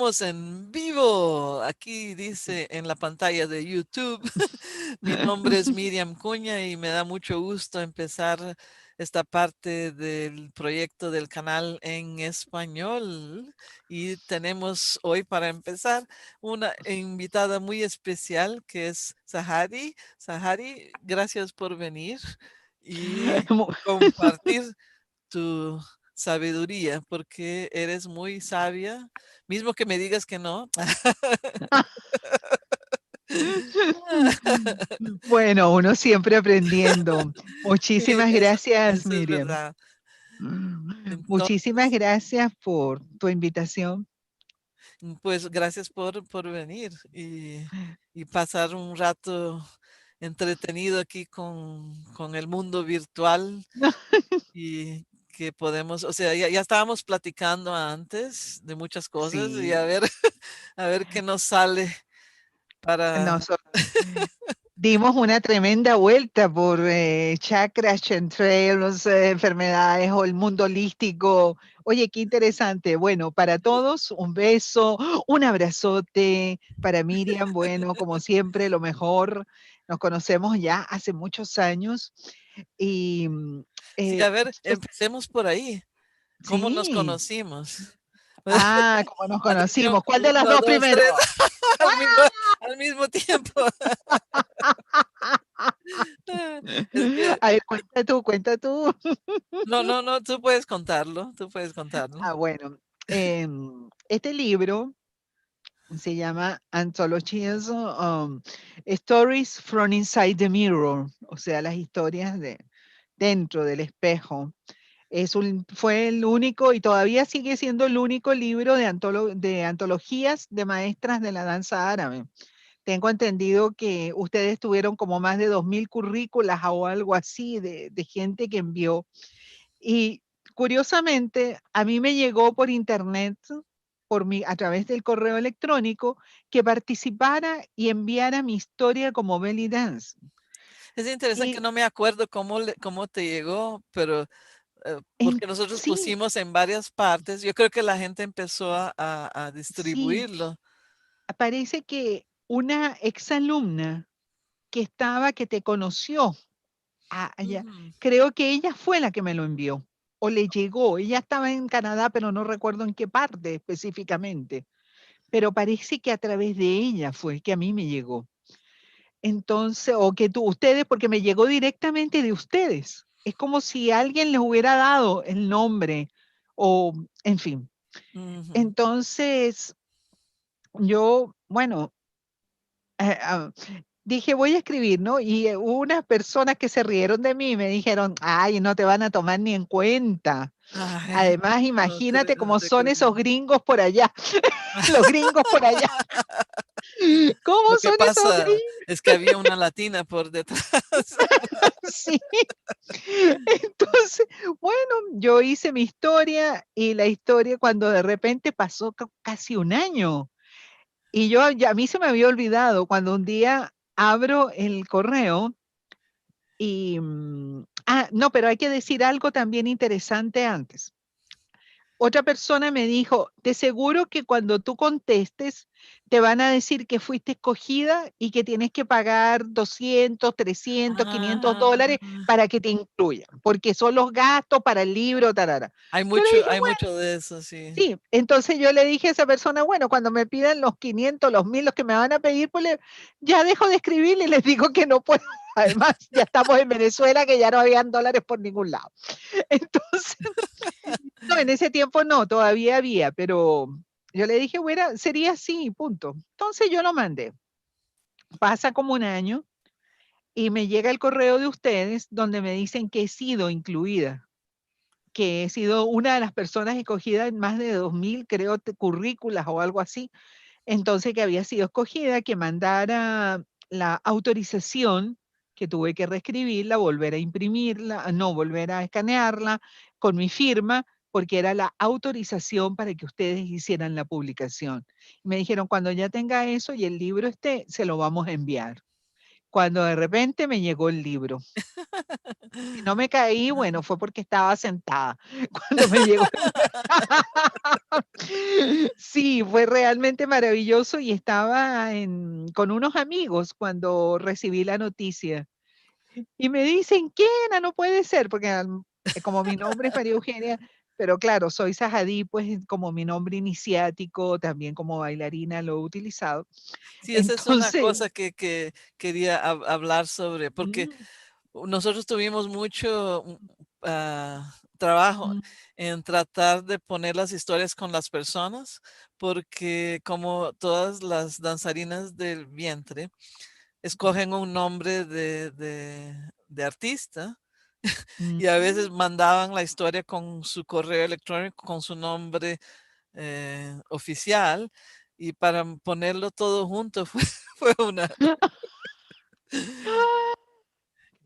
Estamos en vivo. Aquí dice en la pantalla de YouTube. Mi nombre es Miriam Cuña y me da mucho gusto empezar esta parte del proyecto del canal en español. Y tenemos hoy para empezar una invitada muy especial que es Sahari. Sahari, gracias por venir y Mu- compartir tu sabiduría, porque eres muy sabia, mismo que me digas que no. Bueno, uno siempre aprendiendo. Muchísimas gracias, Eso es Miriam. verdad. Muchísimas Entonces, gracias por tu invitación. pues gracias por venir y pasar un rato entretenido aquí con el mundo virtual y que podemos, o sea, ya estábamos platicando antes de muchas cosas y a Sí, ver, a ver qué nos sale para... nos dimos una tremenda vuelta por chakras, chemtrails, enfermedades o el mundo holístico. Oye, qué interesante. Bueno, para todos, un beso, un abrazote. Para Miriam, bueno, como siempre, lo mejor. Nos conocemos ya hace muchos años y Sí, a ver, yo- empecemos por ahí. ¿Cómo nos sí. conocimos? Ah, como nos Atención, conocimos. ¿Cuál de las uno, dos dos, tres, primero? al mismo, al mismo tiempo. Es que, A ver, cuenta tú, cuenta tú. no, tú puedes contarlo, tú puedes contarlo. Ah, bueno, este libro se llama Anthologies, Stories from Inside the Mirror, o sea, las historias de dentro del espejo. Fue el único y todavía sigue siendo el único libro de antologías de maestras de la danza árabe. Tengo entendido que ustedes tuvieron como más de 2000 currículas o algo así de gente que envió. Y curiosamente, a mí me llegó por internet, a través del correo electrónico, que participara y enviara mi historia como belly dance. Es interesante que Y no me acuerdo cómo te llegó, pero porque nosotros sí, pusimos en varias partes, yo creo que la gente empezó a sí, distribuirlo. parece que una exalumna que te conoció allá, Ujú. creo que ella fue la que me lo envió o le llegó. Ella estaba en Canadá, pero no recuerdo en qué parte específicamente. Pero parece que a través de ella fue que a mí me llegó. Entonces, o que ustedes, porque me llegó directamente de ustedes. Es como si alguien les hubiera dado el nombre o, en fin. Ujú. Entonces, yo, bueno, dije, voy a escribir, ¿no? Y hubo unas personas que se rieron de mí y me dijeron, ay, no te van a tomar ni en cuenta. Ay, Además, imagínate no cómo te son esos creo. gringos por allá, los gringos por allá. ¿Cómo Lo que son esos pasa gringos? es que había una latina por detrás. Sí. Entonces, bueno, yo hice mi historia y la historia cuando de repente pasó casi un año y yo ya a mí se me había olvidado cuando un día abro el correo y no, pero hay que decir algo también interesante antes. Otra persona me dijo, de seguro que cuando tú contestes te van a decir que fuiste escogida y que tienes que pagar 200, 300, 500 Ah, dólares para que te incluyan, porque son los gastos para el libro, tarara. Yo le dije, hay bueno, mucho de eso, sí. sí. Entonces yo le dije a esa persona, bueno, cuando me pidan los 500, los 1000, los que me van a pedir, pues ya dejo de escribir y les digo que no puedo. Además, ya estamos en Venezuela, que ya no habían dólares por ningún lado. Entonces, no, en ese tiempo no, todavía había, pero yo le dije, bueno, sería así, punto. Entonces yo lo mandé. Pasa como un año y me llega el correo de ustedes donde me dicen que he sido incluida, que he sido una de las personas escogidas en más de 2000, creo, currículas o algo así. Entonces que había sido escogida, que mandara la autorización, que tuve que reescribirla, volver a imprimirla, no, volver a escanearla con mi firma, porque era la autorización para que ustedes hicieran la publicación. Me dijeron, cuando ya tenga eso y el libro esté, se lo vamos a enviar. cuando de repente me llegó el libro. Si no me caí, bueno, fue porque estaba sentada cuando me llegó. Sí, fue realmente maravilloso y estaba con unos amigos cuando recibí la noticia. Y me dicen: "Kena, no puede ser", porque como mi nombre es María Eugenia, pero claro, soy Sajadí, pues como mi nombre iniciático, también como bailarina lo he utilizado. Sí, esa es una Entonces, cosa que quería hablar sobre, porque mm, nosotros tuvimos mucho trabajo mm, en tratar de poner las historias con las personas, porque como todas las danzarinas del vientre, escogen un nombre de artista y a veces mm. mandaban la historia con su correo electrónico, con su nombre oficial, y para ponerlo todo junto fue una...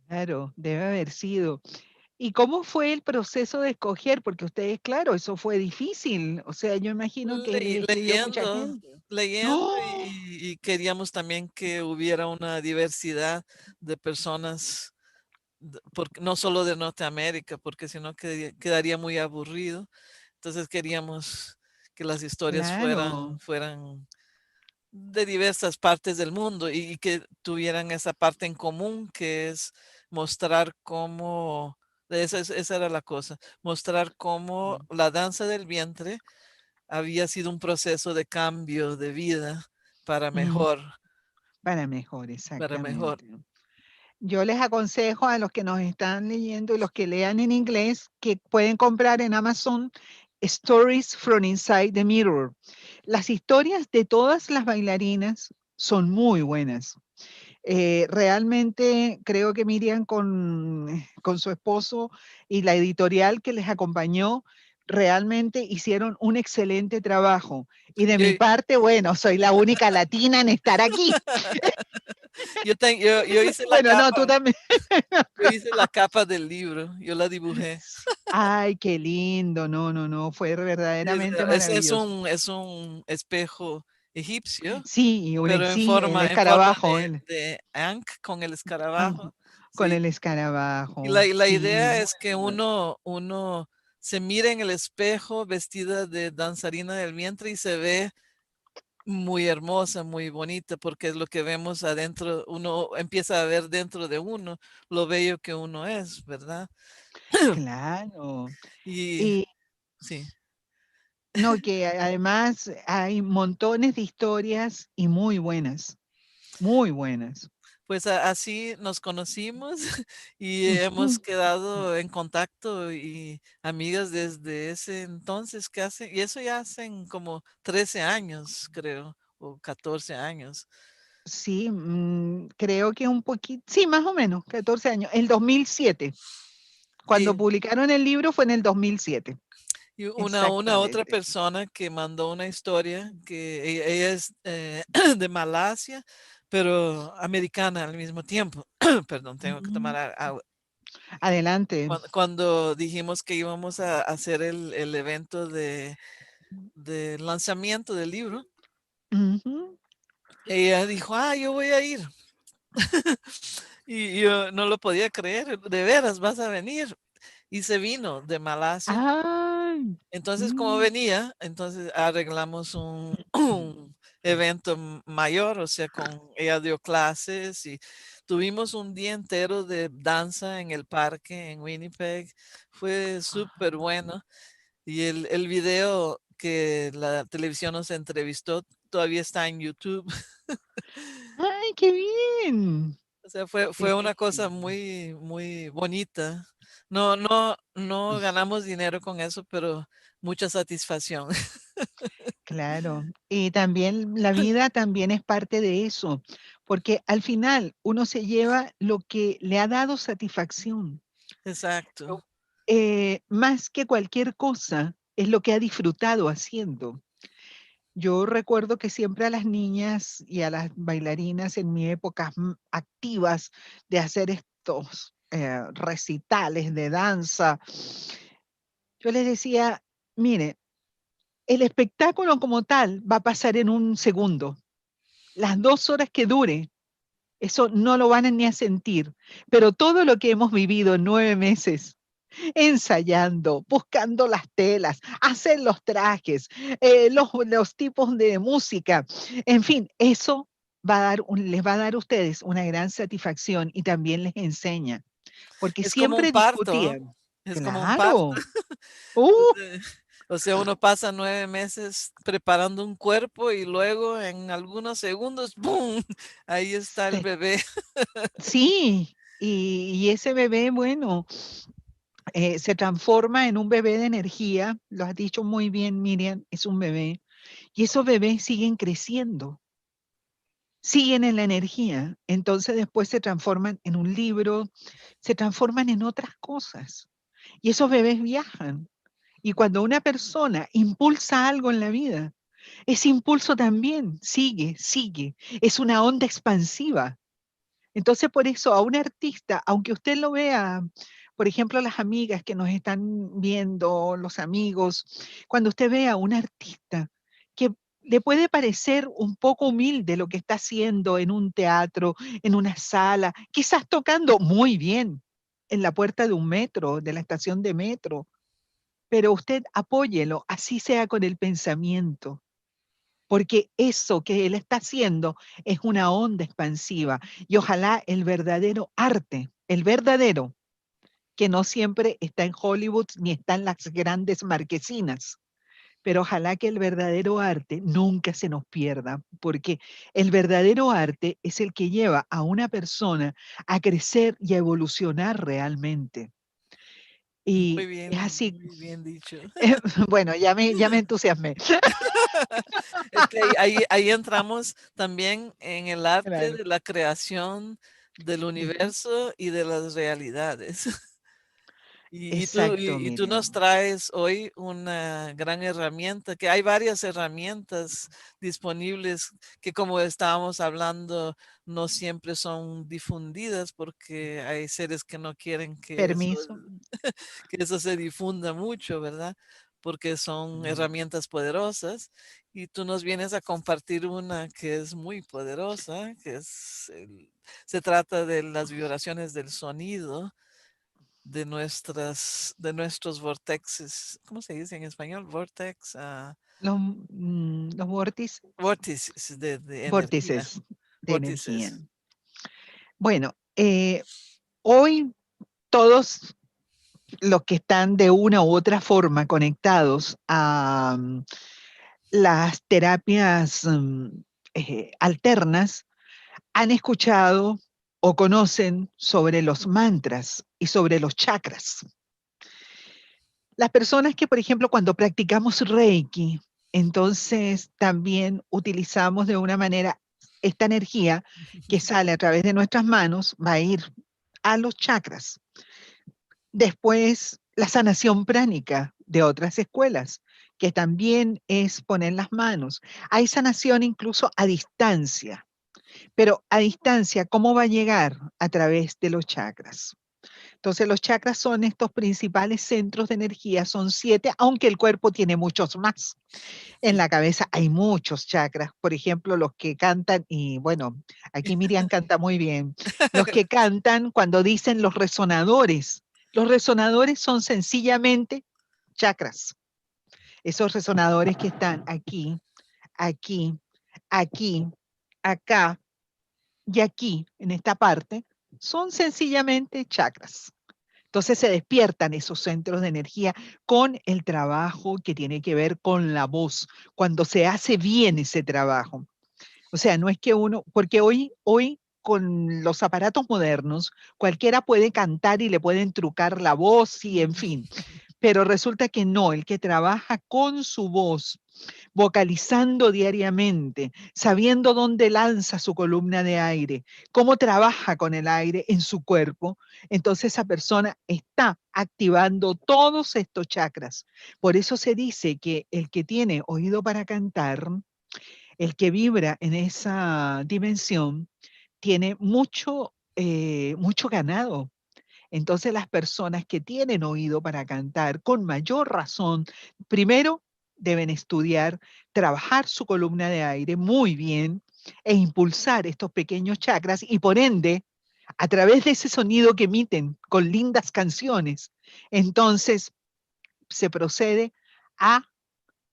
Claro, debe haber sido. ¿Y cómo fue el proceso de escoger? Porque ustedes, claro, eso fue difícil. O sea, yo imagino que les escribió mucha Leyendo, gente. leyendo ¡Oh! y queríamos también que hubiera una diversidad de personas, porque, no solo de Norteamérica, porque si no quedaría muy aburrido. Entonces queríamos que las historias Claro. fueran de diversas partes del mundo y que tuvieran esa parte en común que es mostrar cómo, esa era la cosa, mostrar cómo Mm, la danza del vientre había sido un proceso de cambio de vida para mm, mejor, para mejor, para mejor. exactamente. Yo les aconsejo a los que nos están leyendo y los que lean en inglés que pueden comprar en Amazon Stories from Inside the Mirror. Las historias de todas las bailarinas son muy buenas. Realmente creo que Miriam con su esposo y la editorial que les acompañó realmente hicieron un excelente trabajo. Y de Yo, mi parte, bueno, soy la única latina en estar aquí. yo hice la Bueno, no, tú capa, también. yo hice la capa del libro, yo la dibujé. Ay, qué lindo. No, no, no, fue verdaderamente maravilloso. Es un espejo egipcio, Sí, y pero sí, el en forma escarabajo, de Ankh con el ah, escarabajo. con Sí. el Y escarabajo. la Sí, idea muy es que linda. uno se mira en el espejo vestida de danzarina del vientre y se ve muy hermosa, muy bonita, porque es lo que vemos adentro, uno empieza a ver dentro de uno lo bello que uno es, ¿verdad? Claro. Y Y sí, no, que además hay montones de historias y muy buenas, muy buenas. pues así nos conocimos y hemos Ujú. quedado en contacto y amigas desde ese entonces que hace, y eso ya hacen como 13 años, creo, o 14 años. Sí, creo que un poquito, sí, más o menos, 14 años, el 2007. Cuando Sí, publicaron el libro fue en el 2007. y una otra Exactamente. persona que mandó una historia que ella es de Malasia, pero americana al mismo tiempo. Perdón, tengo que Mm, tomar agua. Adelante. Cuando dijimos que íbamos a hacer el evento de lanzamiento del libro, Ujú. ella dijo, yo voy a ir. Y yo no lo podía creer, de veras, vas a venir. Y se vino de Malasia. Ay, Entonces, como mm, venía, entonces arreglamos un evento mayor, o sea, ella dio clases y tuvimos un día entero de danza en el parque en Winnipeg. Fue súper bueno. Y el video que la televisión nos entrevistó todavía está en YouTube. ay, qué bien. O sea, Qué fue una cosa bien. muy bonita. No ganamos dinero con eso, pero mucha satisfacción. Claro, y también la vida también es parte de eso, porque al final uno se lleva lo que le ha dado satisfacción. Exacto. Yo, más que cualquier cosa, es lo que ha disfrutado haciendo. Yo recuerdo que siempre a las niñas y a las bailarinas en mi época activas de hacer estos recitales de danza, yo les decía, mire, el espectáculo como tal va a pasar en un segundo. Las 2 horas que dure, Eso no lo van a ni a sentir. Pero todo lo que hemos vivido en 9 meses, ensayando, buscando las telas, hacer los trajes, los tipos de música, en fin, eso les va a dar a ustedes una gran satisfacción y también les enseña, porque Es como un siempre parto, discutían. es como un parto. Claro. Uh, O sea, uno pasa 9 meses preparando un cuerpo y luego en algunos segundos, ¡boom! Ahí está el sí, bebé. sí, y ese bebé, bueno, se transforma en un bebé de energía, lo has dicho muy bien, Miriam, es un bebé, y esos bebés siguen creciendo, siguen en la energía, entonces después se transforman en un libro, se transforman en otras cosas, y esos bebés viajan. Y cuando una persona impulsa algo en la vida, ese impulso también sigue, sigue, es una onda expansiva. Entonces, por eso a un artista, aunque usted lo vea, por ejemplo, las amigas que nos están viendo, los amigos, cuando usted vea a un artista que le puede parecer un poco humilde lo que está haciendo en un teatro, en una sala, quizás tocando muy bien en la puerta de un metro, de la estación de metro, pero usted apóyelo, así sea con el pensamiento, porque eso que él está haciendo es una onda expansiva y ojalá el verdadero arte, el verdadero, que no siempre está en Hollywood ni está en las grandes marquesinas, pero ojalá que el verdadero arte nunca se nos pierda, porque el verdadero arte es el que lleva a una persona a crecer y a evolucionar realmente. Y es así, Muy bien dicho. bueno, ya me entusiasmé. Es que ahí entramos también en el arte Claro. de la creación del Ujú. universo y de las realidades. Exacto, Y tú nos Miriam. traes hoy una gran herramienta, que hay varias herramientas disponibles que como estábamos hablando, no siempre son difundidas porque hay seres que no quieren Permiso. que eso se difunda mucho, ¿verdad? Porque son Mm. herramientas poderosas y tú nos vienes a compartir una que es muy poderosa, se trata de las vibraciones del sonido de nuestros vortexes, ¿cómo se dice en español? Vortex, Los vórtices de energía, vórtices de energía. vórtices. Bueno, hoy todos los que están de una u otra forma conectados a las terapias alternas han escuchado o conocen sobre los mantras y sobre los chakras. Las personas que, por ejemplo, cuando practicamos Reiki, entonces también utilizamos de una manera esta energía que sale a través de nuestras manos, va a ir a los chakras. Después, la sanación pránica de otras escuelas, que también es poner las manos. Hay sanación incluso a distancia, pero a distancia, ¿cómo va a llegar? A través de los chakras. Entonces, los chakras son estos principales centros de energía, son 7, aunque el cuerpo tiene muchos más. En Sí. la cabeza hay muchos chakras, por ejemplo, los que cantan, y bueno, aquí Miriam canta muy bien, los que cantan cuando dicen los resonadores son sencillamente chakras, esos resonadores que están aquí, aquí, aquí, acá y aquí, en esta parte, son sencillamente chakras. Entonces se despiertan esos centros de energía con el trabajo que tiene que ver con la voz, cuando se hace bien ese trabajo. O sea, no es que uno, porque hoy con los aparatos modernos, cualquiera puede cantar y le pueden trucar la voz y en fin, pero resulta que no, el que trabaja con su voz, vocalizando diariamente, sabiendo dónde lanza su columna de aire, cómo trabaja con el aire en su cuerpo, entonces esa persona está activando todos estos chakras. Por eso se dice que el que tiene oído para cantar, el que vibra en esa dimensión, tiene mucho ganado. Entonces las personas que tienen oído para cantar, con mayor razón, primero deben estudiar, trabajar su columna de aire muy bien, e impulsar estos pequeños chakras y por ende, a través de ese sonido que emiten con lindas canciones, entonces se procede a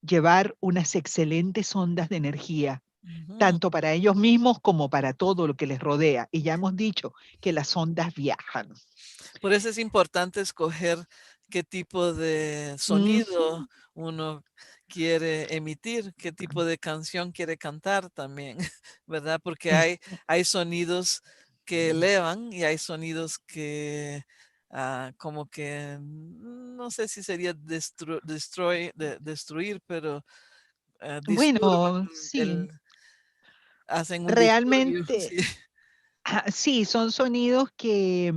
llevar unas excelentes ondas de energía, Ujú. tanto para ellos mismos como para todo lo que les rodea. Y ya hemos dicho que las ondas viajan. Por eso es importante escoger qué tipo de Ujú, sonido uno quiere emitir, qué tipo de canción quiere cantar también, ¿verdad? Porque es- hay sonidos que elevan y hay sonidos que como que no sé si sería destruir, pero disturban bueno, sí, el, hacen un disturbio, realmente, sí, sí, son sonidos que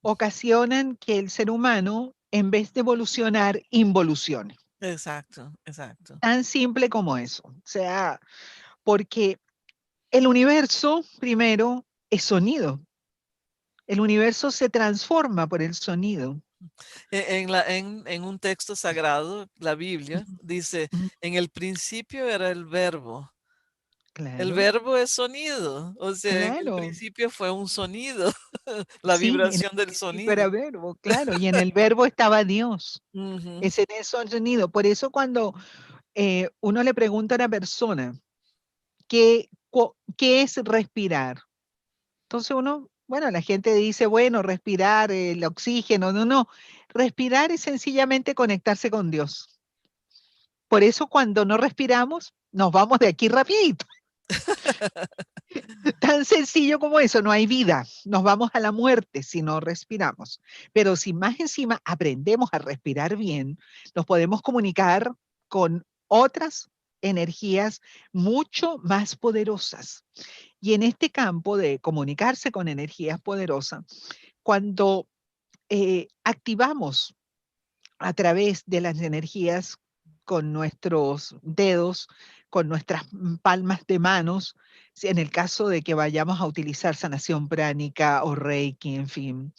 ocasionan que el ser humano, en vez de evolucionar, involucione. exacto, exacto. Tan simple como eso. O sea, porque el universo, primero, es sonido. El universo se transforma por el sonido. En un texto sagrado, la Biblia, Ujú, dice, ujú, en el principio era el verbo. El claro, verbo es sonido, o sea, en el claro. principio fue un sonido, la Sí, en el vibración del principio era sonido. verbo, claro, y en el verbo estaba Dios. Ujú. Es en eso el sonido. Por eso cuando uno le pregunta a una persona qué es respirar, entonces uno, bueno, la gente dice, bueno, respirar, el oxígeno, no, no. Respirar es sencillamente conectarse con Dios. Por eso cuando no respiramos, nos vamos de aquí rapidito. Tan sencillo como eso, no hay vida. Nos vamos a la muerte si no respiramos. Pero si más encima aprendemos a respirar bien, nos podemos comunicar con otras energías mucho más poderosas. Y en este campo de comunicarse con energías poderosas, cuando activamos a través de las energías con nuestros dedos, con nuestras palmas de manos, si en el caso de que vayamos a utilizar sanación pránica o reiki, en fin.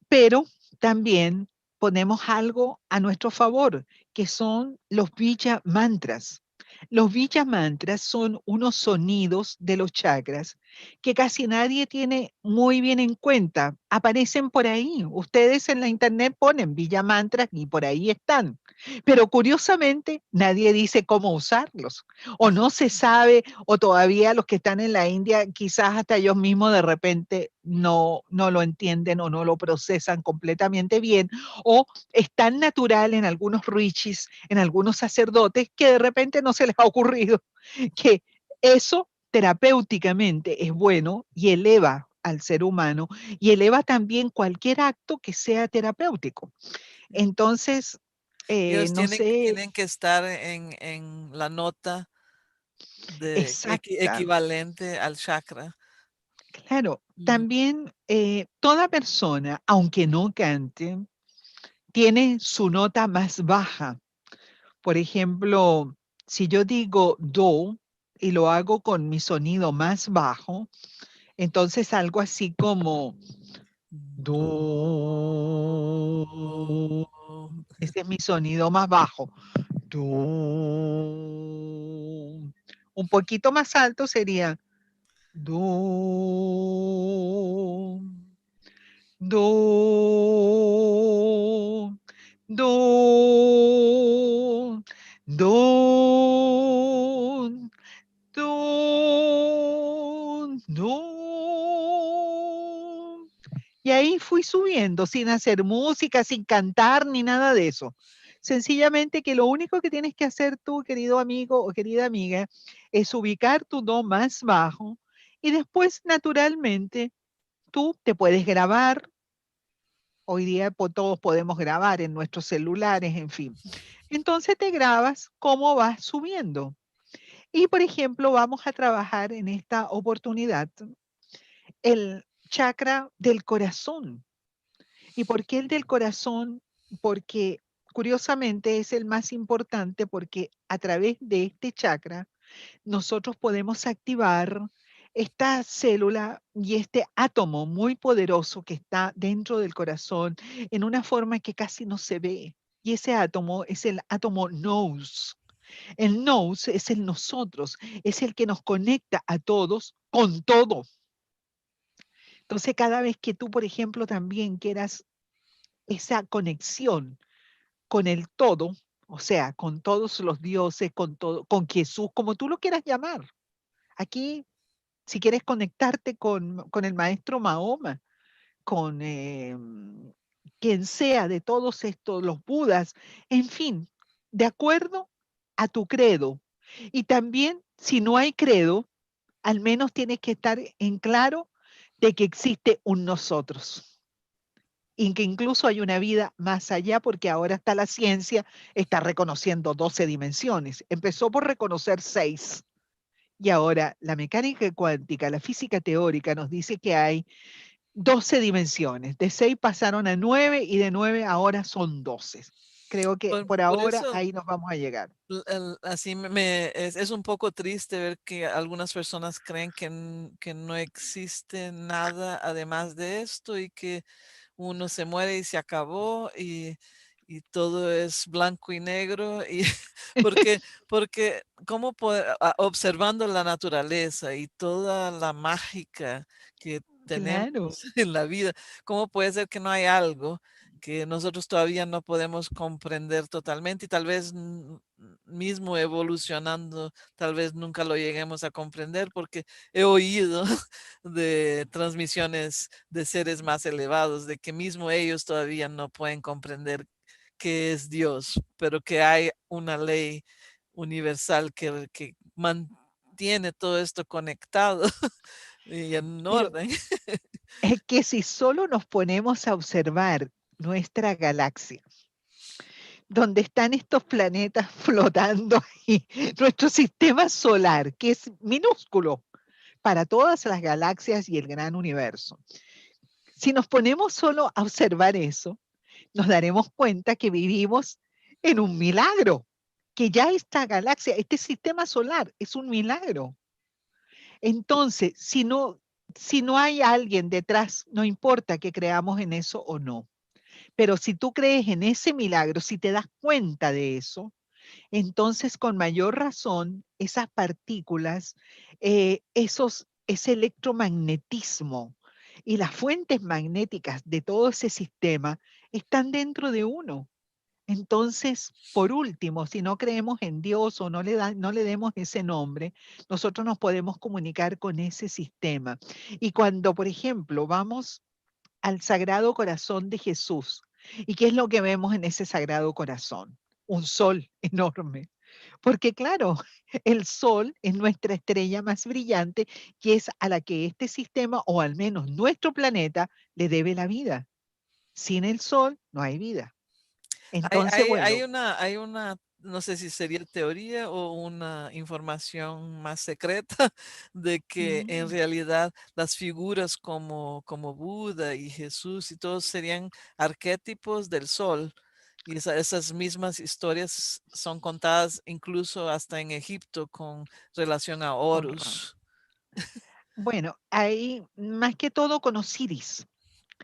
Pero también ponemos algo a nuestro favor, que son los Vija mantras. Los Vija mantras son unos sonidos de los chakras que casi nadie tiene muy bien en cuenta. Aparecen por ahí. Ustedes en la internet ponen Villa mantras y por ahí están. Pero curiosamente nadie dice cómo usarlos. O no se sabe, o todavía los que están en la India, quizás hasta ellos mismos de repente no lo entienden o no lo procesan completamente bien, o es tan natural en algunos rishis, en algunos sacerdotes, que de repente no se les ha ocurrido que eso terapéuticamente es bueno y eleva al ser humano y eleva también cualquier acto que sea terapéutico. Entonces, Ellos no sé tienen que estar en la nota de exacta, equivalente al chakra. claro, Ujú. también toda persona, aunque no cante, tiene su nota más baja. Por ejemplo, si yo digo do y lo hago con mi sonido más bajo, entonces algo así como Do, do. Ese es mi sonido más bajo. Do. Un poquito más alto sería do, do, do, do, do, do. Y ahí fui subiendo sin hacer música, sin cantar ni nada de eso. Sencillamente que lo único que tienes que hacer tú, querido amigo o querida amiga, es ubicar tu do más bajo y después naturalmente tú te puedes grabar. Hoy día todos podemos grabar en nuestros celulares, en fin. Entonces te grabas cómo vas subiendo. Y por ejemplo, vamos a trabajar en esta oportunidad el chakra del corazón. ¿Y por qué el del corazón? Porque curiosamente es el más importante porque a través de este chakra nosotros podemos activar esta célula y este átomo muy poderoso que está dentro del corazón en una forma que casi no se ve. Y ese átomo es el átomo nous. El nous es el nosotros, es el que nos conecta a todos con todo. Entonces, cada vez que tú, por ejemplo, también quieras esa conexión con el todo, o sea, con todos los dioses, con todo, con Jesús, como tú lo quieras llamar. Aquí, si quieres conectarte con el maestro Mahoma, con quien sea de todos estos, los Budas, en fin, de acuerdo a tu credo. Y también, si no hay credo, al menos tienes que estar en claro de que existe un nosotros y que incluso hay una vida más allá, porque ahora está la ciencia, está reconociendo 12 dimensiones. Empezó por reconocer 6 y ahora la mecánica cuántica, la física teórica nos dice que hay 12 dimensiones. De 6 pasaron a 9 y de 9 ahora son 12. Creo que por Por ahora eso ahí nos vamos a llegar. así es un poco triste ver que algunas personas creen que, que no existe nada además de esto y que uno se muere y se acabó y todo es blanco y negro y porque observando la naturaleza y toda la mágica que tenemos Claro, en la vida, ¿cómo puede ser que no hay algo que nosotros todavía no podemos comprender totalmente y tal vez mismo evolucionando, tal vez nunca lo lleguemos a comprender porque he oído de transmisiones de seres más elevados, de que mismo ellos todavía no pueden comprender qué es Dios, pero que hay una ley universal que mantiene todo esto conectado y en pero orden. es que si solo nos ponemos a observar nuestra galaxia, donde están estos planetas flotando y nuestro sistema solar, que es minúsculo para todas las galaxias y el gran universo. Si nos ponemos solo a observar eso, nos daremos cuenta que vivimos en un milagro, que ya esta galaxia, este sistema solar es un milagro. Entonces, si no hay alguien detrás, no importa que creamos en eso o no. Pero si tú crees en ese milagro, si te das cuenta de eso, entonces con mayor razón esas partículas, ese electromagnetismo y las fuentes magnéticas de todo ese sistema están dentro de uno. Entonces, por último, si no creemos en Dios o no le demos ese nombre, nosotros nos podemos comunicar con ese sistema. Y cuando, por ejemplo, vamos al Sagrado Corazón de Jesús, ¿y qué es lo que vemos en ese Sagrado Corazón? Un sol enorme. Porque claro, el sol es nuestra estrella más brillante, que es a la que este sistema, o al menos nuestro planeta, le debe la vida. Sin el sol no hay vida. Entonces, bueno, Hay una, no sé si sería teoría o una información más secreta de que en mm, realidad las figuras como Buda y Jesús y todos serían arquetipos del sol. Y esas mismas historias son contadas incluso hasta en Egipto con relación a con Ra. Horus. Bueno, hay más que todo con Osiris,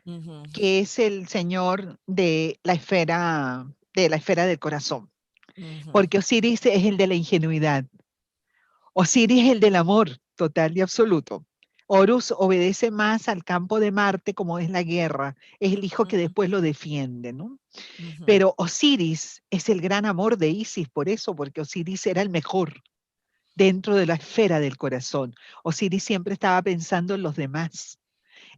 Ujú, que es el señor de la esfera del corazón. ujú, Porque Osiris es el de la ingenuidad. Osiris es el del amor total y absoluto. Horus obedece más al campo de Marte, como es la guerra. Es el hijo que ujú, después lo defiende, ¿no? ujú. Pero Osiris es el gran amor de Isis, por eso, porque Osiris era el mejor dentro de la esfera del corazón. Osiris siempre estaba pensando en los demás,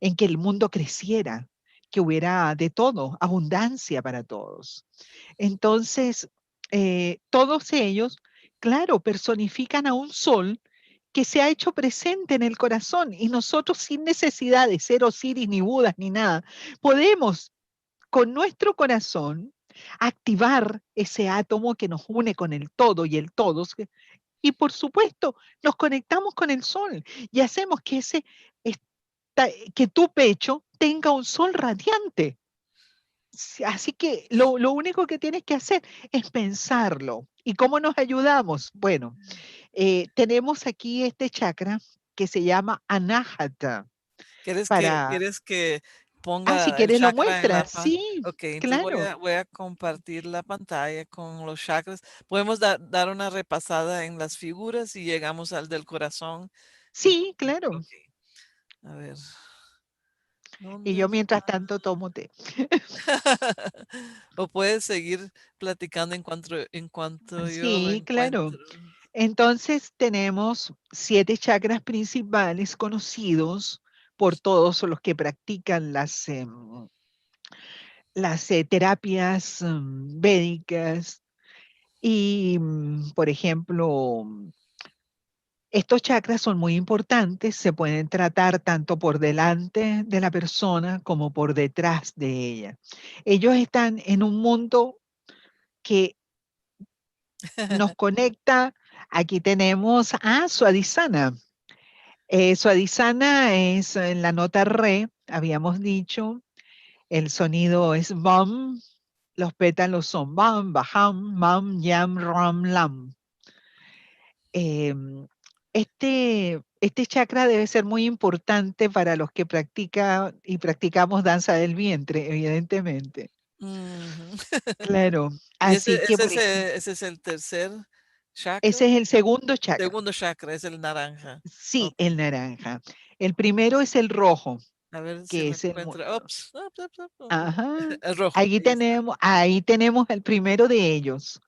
en que el mundo creciera, que hubiera de todo, abundancia para todos. Entonces, todos ellos, claro, personifican a un sol que se ha hecho presente en el corazón y nosotros sin necesidad de ser Osiris ni Budas ni nada, podemos con nuestro corazón activar ese átomo que nos une con el todo y el todos y por supuesto nos conectamos con el sol y hacemos que que tu pecho tenga un sol radiante. Así que lo único que tienes que hacer es pensarlo. ¿Y cómo nos ayudamos? Bueno, tenemos aquí este chakra que se llama Anahata. ¿Quieres Para, quieres Ah, si ponga el quieres lo chakra en la muestras, pantalla. sí, Ok, entonces claro. voy a compartir la pantalla con los chakras. Podemos dar una repasada en las figuras y llegamos al del corazón. Y, Sí, claro. ok, a ver, Y ¿dónde yo mientras está? tanto tomo té. O puedes seguir platicando en cuanto yo lo Sí, claro. encuentro. Entonces tenemos 7 chakras principales conocidos por todos los que practican las terapias védicas y, por ejemplo, estos chakras son muy importantes, se pueden tratar tanto por delante de la persona como por detrás de ella. Ellos están en un mundo que nos conecta. Aquí tenemos a Swadhisthana. Swadhisthana es en la nota re, habíamos dicho, el sonido es bam, los pétalos son bam, baham, mam, yam, ram, lam. Em, este chakra debe ser muy importante para los que practican y practicamos danza del vientre, evidentemente. Ujú. Claro, Y así que por ejemplo, ese es el tercer chakra. ese es el segundo chakra. Segundo chakra es el naranja. Sí, Ok, el naranja. El primero es el rojo, a ver si que lo es encuentro. Ups, ajá. el rojo, ahí está. Ahí tenemos el primero de ellos,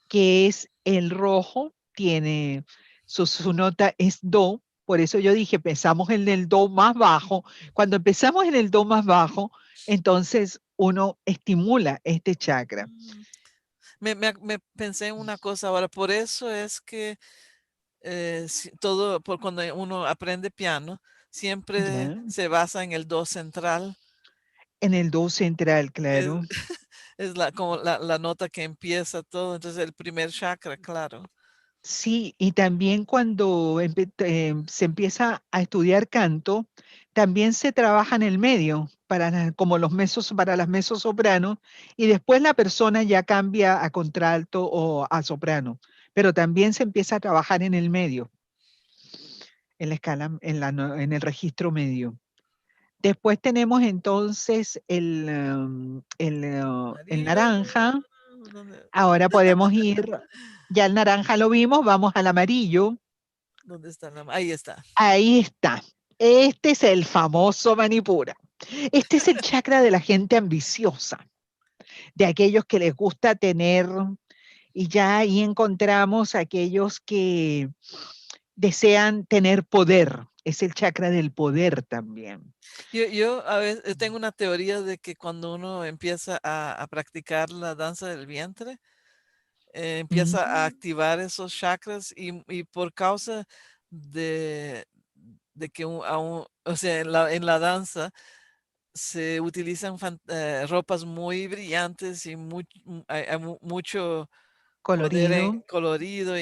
que es el rojo, tiene su nota es do, por eso yo dije, pensamos en el do más bajo. Cuando empezamos en el do más bajo, entonces uno estimula este chakra. Mm, me pensé en una cosa ahora, por eso es que todo, por cuando uno aprende piano, siempre ¿Ya? se basa en el do central. En el do central, Es, claro. es como la nota que empieza todo, entonces el primer chakra, claro. Sí, y también cuando se empieza a estudiar canto, también se trabaja en el medio para como los mesos para las mezzosopranos y después la persona ya cambia a contralto o a soprano, pero también se empieza a trabajar en el medio, en la escala, en el registro medio. Después tenemos entonces el Arriba, naranja. ¿dónde, Ahora podemos ir, ya el naranja lo vimos, vamos al amarillo. dónde está ahí está. Ahí está. Este es el famoso Manipura. Este es el chakra de la gente ambiciosa, de aquellos que les gusta tener, y ya ahí encontramos aquellos que desean tener poder. Es el chakra del poder también. Yo a veces tengo una teoría de que cuando uno empieza a practicar la danza del vientre, empieza a Ujú. activar esos chakras y por causa de, de que o sea, en la danza se utilizan ropas muy brillantes y hay mucho poder Colorido colorido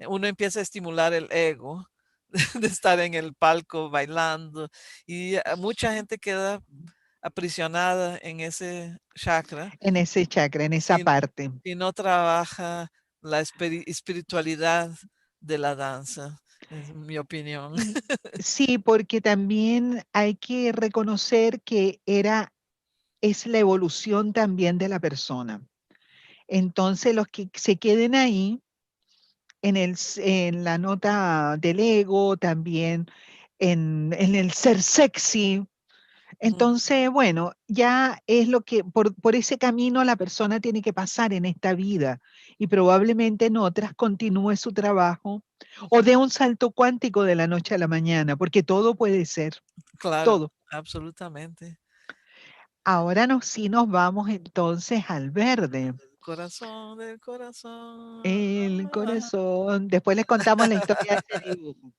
uno empieza a estimular el ego de estar en el palco bailando y mucha gente queda aprisionada en ese chakra en ese chakra, en esa si, parte. si no trabaja la espiritualidad de la danza, es mi opinión. Y sí, porque también hay que reconocer que es la evolución también de la persona. Entonces, los que se queden ahí en la nota del ego, también en el ser sexy. Ujú. Entonces, bueno, ya es lo que, por ese camino la persona tiene que pasar en esta vida y probablemente en otras continúe su trabajo o dé un salto cuántico de la noche a la mañana, porque todo puede ser, Claro, todo. absolutamente. Ahora sí nos vamos entonces al verde. Del corazón, del corazón. El corazón. Después les contamos la historia de ese dibujo.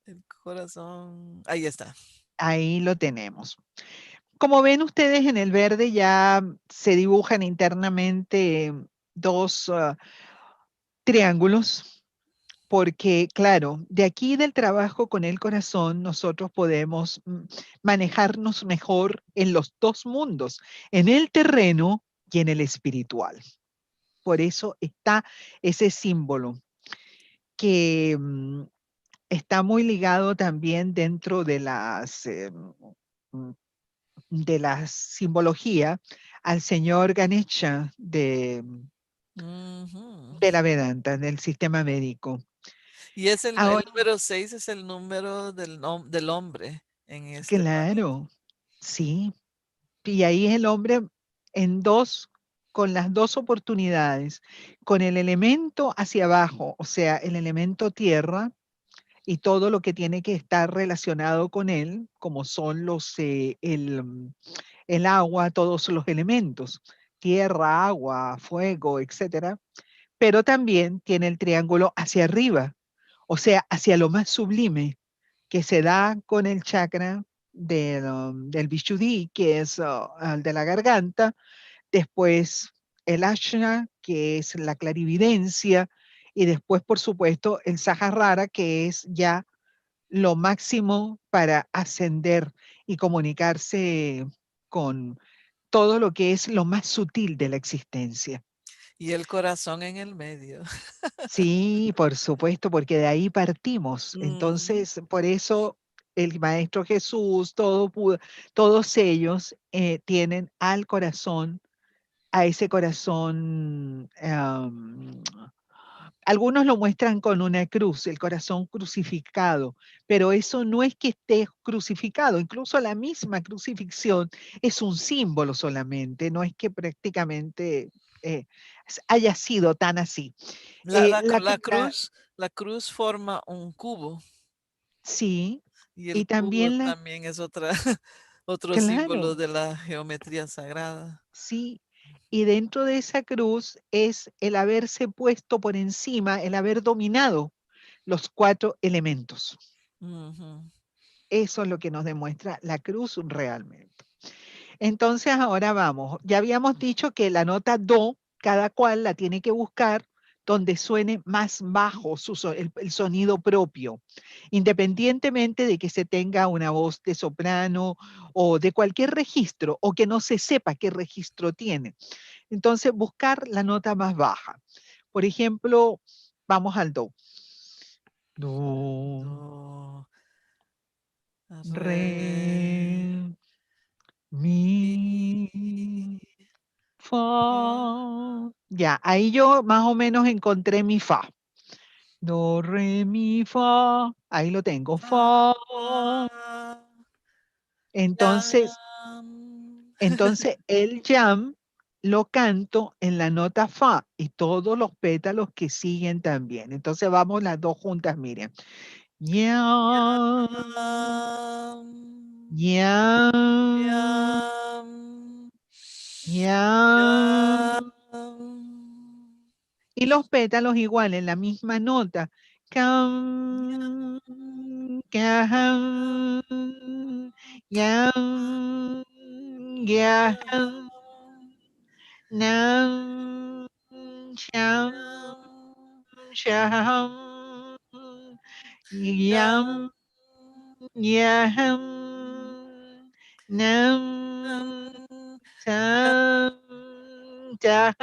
El corazón. Ahí está. Ahí lo tenemos. Como ven ustedes en el verde ya se dibujan internamente dos triángulos, porque claro, de aquí del trabajo con el corazón nosotros podemos manejarnos mejor en los dos mundos, en el terreno y en el espiritual. Por eso está ese símbolo que está muy ligado también dentro de las mm, de la simbología al señor Ganesha Ujú. de la Vedanta, del sistema médico. Y es el Ahora, número 6 es el número del hombre en este planeta. claro, sí, y ahí es el hombre en dos, con las dos oportunidades, con el elemento hacia abajo, o sea, el elemento tierra y todo lo que tiene que estar relacionado con él, como son el agua, todos los elementos, tierra, agua, fuego, etcétera, pero también tiene el triángulo hacia arriba, o sea, hacia lo más sublime, que se da con el chakra del Vishuddhi, que es el de la garganta, después el Ashna, que es la clarividencia, y después, por supuesto, el Sahasrara, que es ya lo máximo para ascender y comunicarse con todo lo que es lo más sutil de la existencia. Y el corazón en el medio. Sí, por supuesto, porque de ahí partimos. Mm, Entonces, por eso el Maestro Jesús, todos ellos tienen al corazón, a ese corazón, algunos lo muestran con una cruz, el corazón crucificado, pero eso no es que esté crucificado, incluso la misma crucifixión es un símbolo solamente, no es que prácticamente haya sido tan así. La, la, La, la la- cruz, la cruz forma un cubo sí, y y el cubo también también es otra, otro símbolo claro, de la geometría sagrada. sí, y dentro de esa cruz es el haberse puesto por encima, el haber dominado los cuatro elementos. Ujú. Eso es lo que nos demuestra la cruz realmente. Entonces ahora vamos, ya habíamos dicho que la nota do, cada cual la tiene que buscar donde suene más bajo el sonido propio, independientemente de que se tenga una voz de soprano o de cualquier registro o que no se sepa qué registro tiene. Entonces buscar la nota más baja. Por ejemplo, vamos al do. Do, Do, re, re, mi, mi, fa, fa. Ya, ahí yo más o menos encontré mi fa. Do, re, mi, fa. Ahí lo tengo. Fa. fa, Entonces, lam. entonces el jam lo canto en la nota fa y todos los pétalos que siguen también. Entonces vamos las dos juntas, miren. Yam, Yam, yam, yam, yam. yam, Y los pétalos igual en la misma nota. Cam, cam, yam, yam, nam, sham, sham, yam, yam, nam, tam, tam.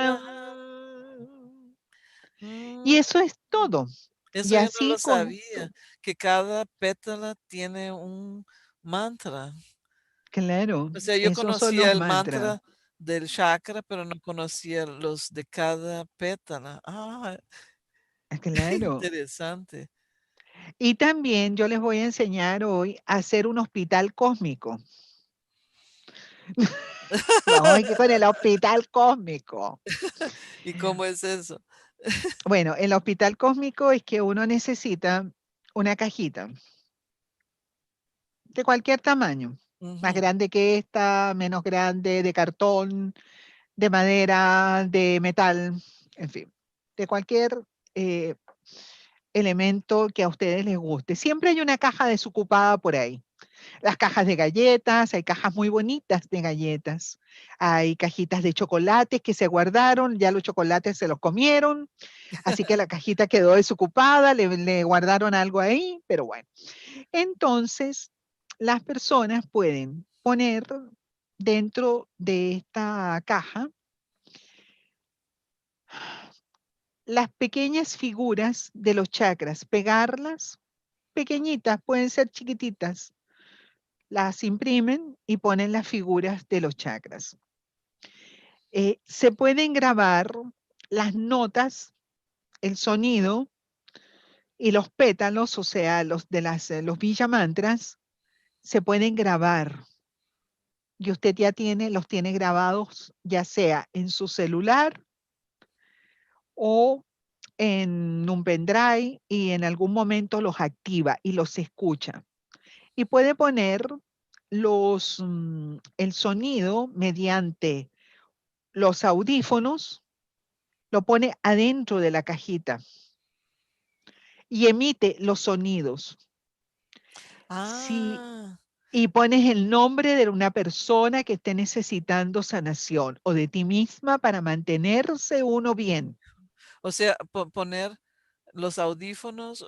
Y Mm, eso es todo. eso Y yo no así lo con sabía, que cada pétala tiene un mantra. claro, O sea, yo esos son conocía los el mantras. mantra del chakra, pero no conocía los de cada pétala. Claro. Interesante. Y también yo les voy a enseñar hoy a hacer un hospital cósmico. Vamos aquí con el hospital cósmico. ¿Y cómo es eso? Bueno, el hospital cósmico es que uno necesita una cajita de cualquier tamaño, más Ujú. grande que esta, menos grande, de cartón, de madera, de metal, en fin, de cualquier eh, elemento que a ustedes les guste. Siempre hay una caja desocupada por ahí. Las cajas de galletas, hay cajas muy bonitas de galletas, hay cajitas de chocolates que se guardaron, ya los chocolates se los comieron, así que la cajita quedó desocupada, le guardaron algo ahí, pero bueno. Entonces, las personas pueden poner dentro de esta caja las pequeñas figuras de los chakras, pegarlas pequeñitas, pueden ser chiquititas, las imprimen y ponen las figuras de los chakras. Se pueden grabar las notas, el sonido y los pétalos, o sea, los Bija mantras, se pueden grabar. Y usted ya los tiene grabados, ya sea en su celular o en un pendrive, y en algún momento los activa y los escucha. Y puede poner el sonido mediante los audífonos, lo pone adentro de la cajita y emite los sonidos. Si, Ah, y pones el nombre de una persona que esté necesitando sanación o de ti misma para mantenerse uno bien. o sea, poner los audífonos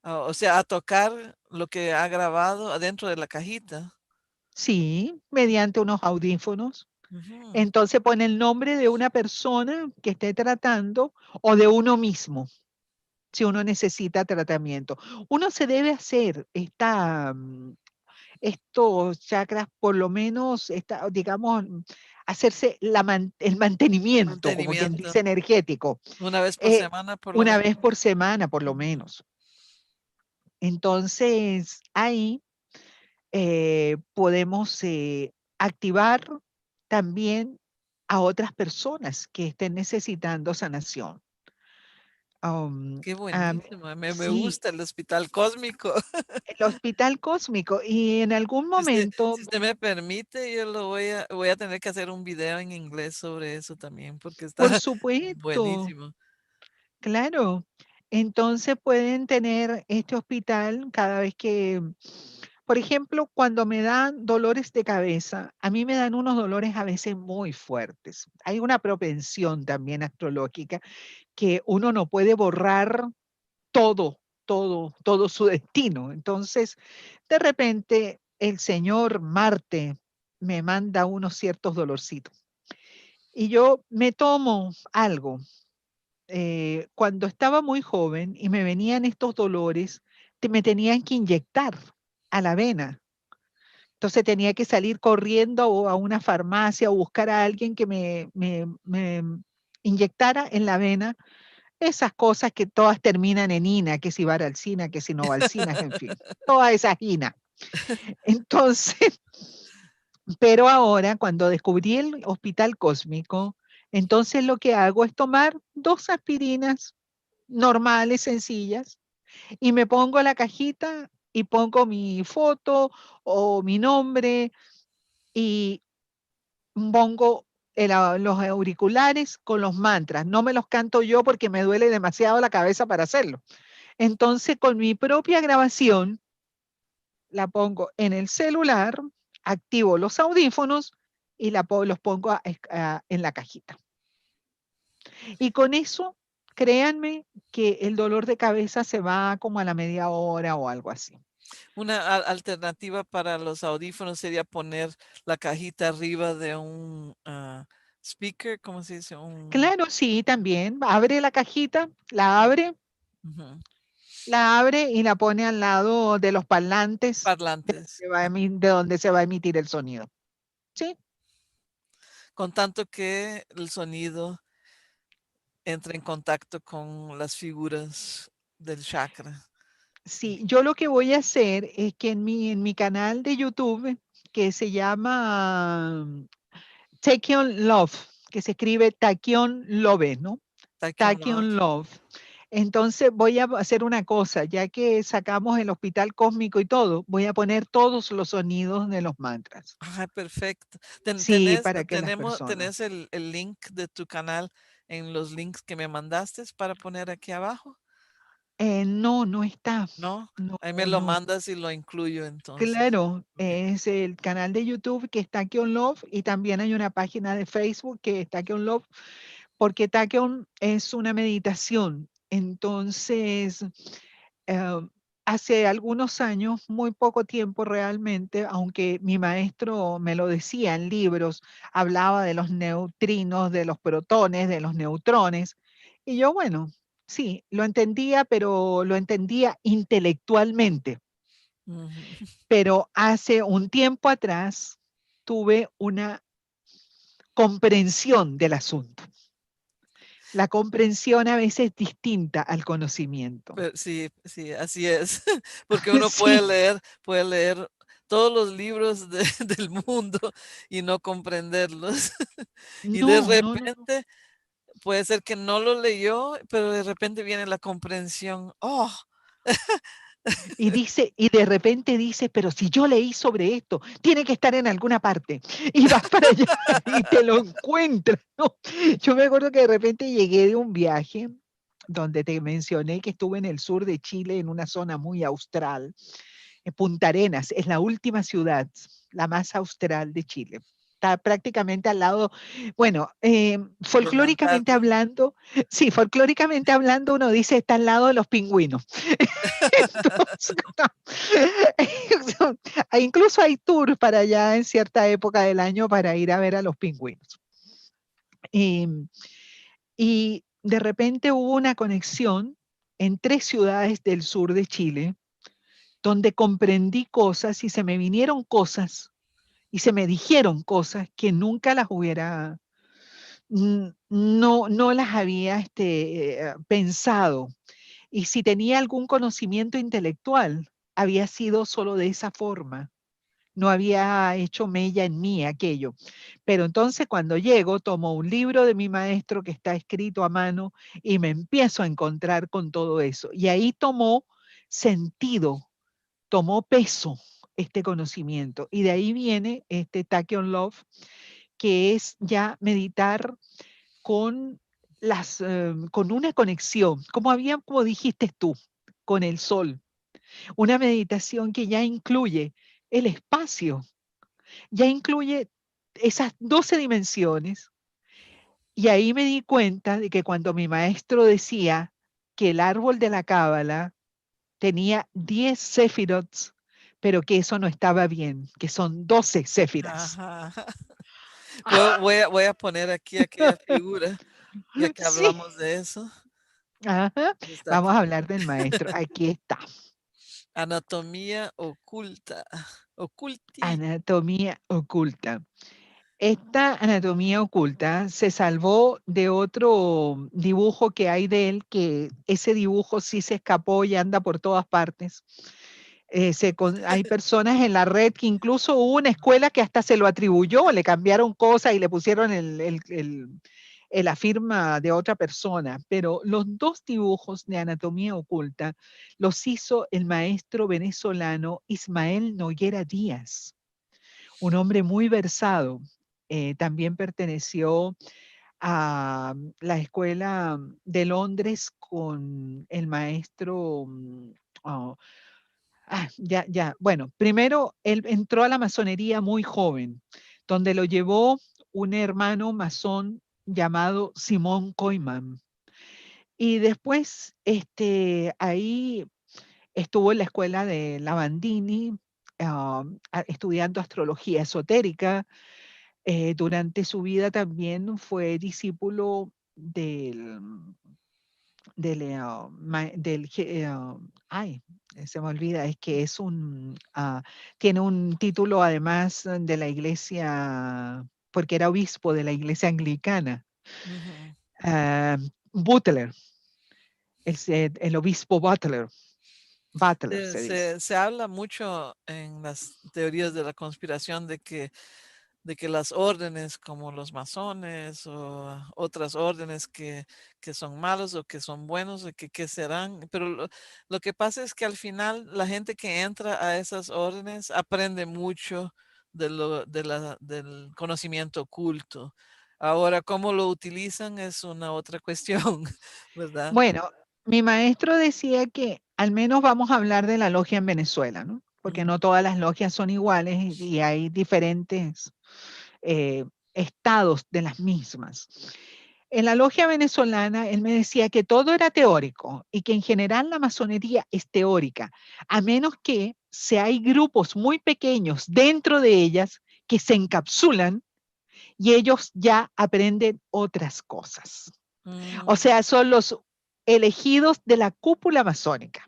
o sea, a tocar lo que ha grabado adentro de la cajita. Sí, mediante unos audífonos. Ujú. Entonces pone el nombre de una persona que esté tratando o de uno mismo, si uno necesita tratamiento. Uno se debe hacer estos chakras, por lo menos, digamos, hacerse el mantenimiento, como quien Mantenimiento. dice, energético, Una vez por eh, semana, por lo una menos. vez por semana, por lo Ujú. menos. Entonces, ahí podemos activar también a otras personas que estén necesitando sanación. Qué A mí, buenísimo. Me sí, gusta el hospital cósmico. el hospital cósmico, y en algún momento, Si usted me permite, yo voy a tener que hacer un video en inglés sobre eso también, porque está por supuesto, buenísimo. claro, entonces pueden tener este hospital cada vez que, por ejemplo, cuando me dan dolores de cabeza, a mí me dan unos dolores a veces muy fuertes. Hay una propensión también astrológica que uno no puede borrar todo su destino. Entonces, de repente, el señor Marte me manda unos ciertos dolorcitos y yo me tomo algo. Cuando estaba muy joven y me venían estos dolores, me tenían que inyectar a la vena. Entonces tenía que salir corriendo a una farmacia o buscar a alguien que me inyectara en la vena esas cosas que todas terminan en ina, que si varalcina, que si no valcina, en fin, todas esas ina. Entonces, pero ahora cuando descubrí el hospital cósmico, entonces lo que hago es tomar 2 aspirinas normales, sencillas, y me pongo la cajita y pongo mi foto o mi nombre y pongo los auriculares con los mantras. No me los canto yo porque me duele demasiado la cabeza para hacerlo. Entonces, con mi propia grabación, la pongo en el celular, activo los audífonos y los pongo en la cajita. Y con eso, créanme que el dolor de cabeza se va como a la media hora o algo así. Una alternativa para los audífonos sería poner la cajita arriba de un speaker, ¿cómo se dice? Claro, sí, también. Abre la cajita, Ujú, la abre y la pone al lado de los parlantes parlantes. de donde se va a emitir el sonido. Sí, Con tanto que el sonido entre en contacto con las figuras del chakra. sí. Yo lo que voy a hacer es que en mi canal de YouTube, que se llama Takion Love, que se escribe Takion Love, ¿no? Tachyon Love. Takion Love. Entonces voy a hacer una cosa, ya que sacamos el hospital cósmico y todo, voy a poner todos los sonidos de los mantras. Ah, perfecto. Sí, para que las Tenés personas. el link de tu canal en los links que me mandaste para poner aquí abajo, No, no está. ¿no? No, Ahí me lo no. mandas y lo incluyo entonces. Claro, Ok. es el canal de YouTube que está Takion Love, y también hay una página de Facebook que está Takion Love, porque Takion es una meditación. Entonces, eh, hace algunos años, muy poco tiempo realmente, aunque mi maestro me lo decía en libros, hablaba de los neutrinos, de los protones, de los neutrones, y yo, bueno, sí, lo entendía, pero lo entendía intelectualmente. Ujú. pero hace un tiempo atrás tuve una comprensión del asunto. La comprensión a veces es distinta al conocimiento. Sí, sí, así es, porque uno Sí, puede leer todos los libros del mundo y no comprenderlos. Y de no, no, no, no. repente puede ser que no lo leyó, pero de repente viene la comprensión. Oh, Y dice, y de repente dice, pero si yo leí sobre esto, tiene que estar en alguna parte. Y vas para allá y te lo encuentras, ¿no? Yo me acuerdo que de repente llegué de un viaje donde te mencioné que estuve en el sur de Chile, en una zona muy austral. Punta Arenas es la última ciudad, la más austral de Chile. Está prácticamente al lado, bueno, de la folclóricamente Antártida. hablando, sí, folclóricamente hablando uno dice está al lado de los pingüinos. Entonces, incluso hay tours para allá en cierta época del año para ir a ver a los pingüinos. Y, y de repente hubo una conexión en 3 ciudades del sur de Chile donde comprendí cosas y se me vinieron cosas y se me dijeron cosas que nunca las hubiera, no las había pensado. Y si tenía algún conocimiento intelectual, había sido solo de esa forma. No había hecho mella en mí aquello. Pero entonces cuando llego, tomo un libro de mi maestro que está escrito a mano y me empiezo a encontrar con todo eso. Y ahí sentido, tomó peso este conocimiento. Y de ahí viene este Tachyon Love, que es ya meditar con, con una conexión, como dijiste tú, con el sol. Una meditación que ya incluye el espacio, ya incluye esas 12 dimensiones. Y ahí me di cuenta de que cuando mi maestro decía que el árbol de la cábala tenía 10 séfirots, pero que eso no estaba bien, que son 12 séfiras. Ajá. Voy a poner aquí aquella figura, ya que Sí, hablamos de eso. ajá. Está Vamos aquí. a hablar del maestro. Aquí está. Anatomía oculta. Oculti. Anatomía oculta. Esta anatomía oculta se salvó de otro dibujo que hay de él, que ese dibujo sí se escapó y anda por todas partes. Hay personas en la red que incluso hubo una escuela que hasta se lo atribuyó, le cambiaron cosas y le pusieron la firma de otra persona, pero los 2 dibujos de anatomía oculta los hizo el maestro venezolano Ismael Noguera Díaz, un hombre muy versado. También perteneció a la escuela de Londres con el maestro. Oh, ya. Bueno, primero él entró a la masonería muy joven, donde lo llevó un hermano masón llamado Simón Koyman. Y después ahí estuvo en la escuela de Lavandini, estudiando astrología esotérica. Durante su vida también fue discípulo ay, se me olvida, es que tiene un título además de la iglesia, porque era obispo de la iglesia anglicana, Ujú. ah, Butler, el obispo Butler se dice. Se habla mucho en las teorías de la conspiración de que las órdenes como los masones o otras órdenes que son malos o que son buenos o que serán, pero lo que pasa es que al final la gente que entra a esas órdenes aprende mucho del conocimiento oculto. Ahora, cómo lo utilizan es una otra cuestión, ¿verdad? Bueno, mi maestro decía que al menos vamos a hablar de la logia en Venezuela, ¿no? Porque Ujú. no todas las logias son iguales y hay diferentes eh, estados de las mismas. En la logia venezolana, él me decía que todo era teórico y que en general la masonería es teórica, a menos que hay grupos muy pequeños dentro de ellas que se encapsulan y ellos ya aprenden otras cosas. O Mm, sea, son los elegidos de la cúpula masónica.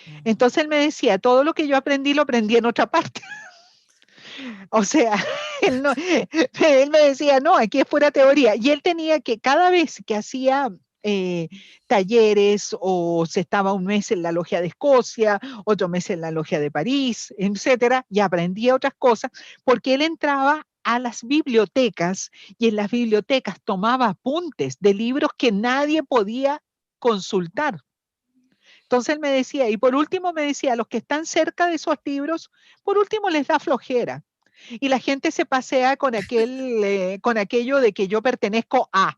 Ujú. Entonces él me decía, todo lo que yo aprendí lo aprendí en otra parte. O sea, él, no, él me decía, no, aquí es pura teoría. Y él tenía que, cada vez que hacía talleres o se estaba un mes en la logia de Escocia, otro mes en la logia de París, etcétera, y aprendía otras cosas, porque él entraba a las bibliotecas y en las bibliotecas tomaba apuntes de libros que nadie podía consultar. Entonces él me decía, y por último me decía, a los que están cerca de esos libros, por último les da flojera. Y la gente se pasea con aquello de que yo pertenezco a,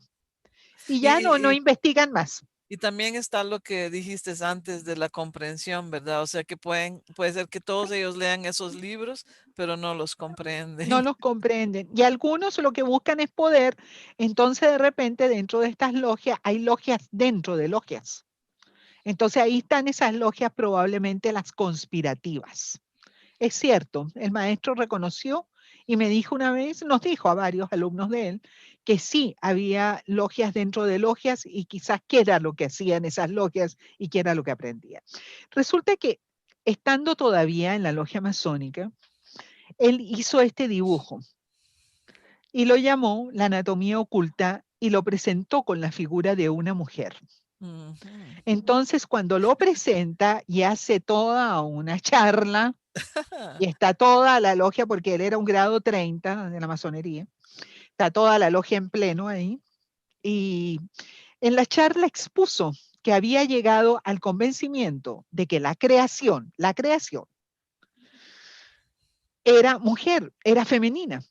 y Y, ya no y, investigan más. y también está lo que dijiste antes de la comprensión, ¿verdad? O sea que puede ser que todos ellos lean esos libros, pero no los No comprenden. los comprenden. Y algunos lo que buscan es poder. Entonces, de repente, dentro de estas logias, hay logias dentro de logias. Entonces, ahí están esas logias, probablemente las conspirativas. Es cierto, el maestro reconoció y me dijo una vez, nos dijo a varios alumnos de él, que sí había logias dentro de logias y quizás qué era lo que hacían esas logias y qué era lo que aprendían. Resulta que estando todavía en la logia masónica, él hizo este dibujo y lo llamó la anatomía oculta y lo presentó con la figura de una mujer. Ujú. Entonces, cuando lo presenta y hace toda una charla, y está toda la logia, porque él era un grado 30 de la masonería, está toda la logia en pleno ahí, y en la charla expuso que había llegado al convencimiento de que la creación era mujer, era femenina,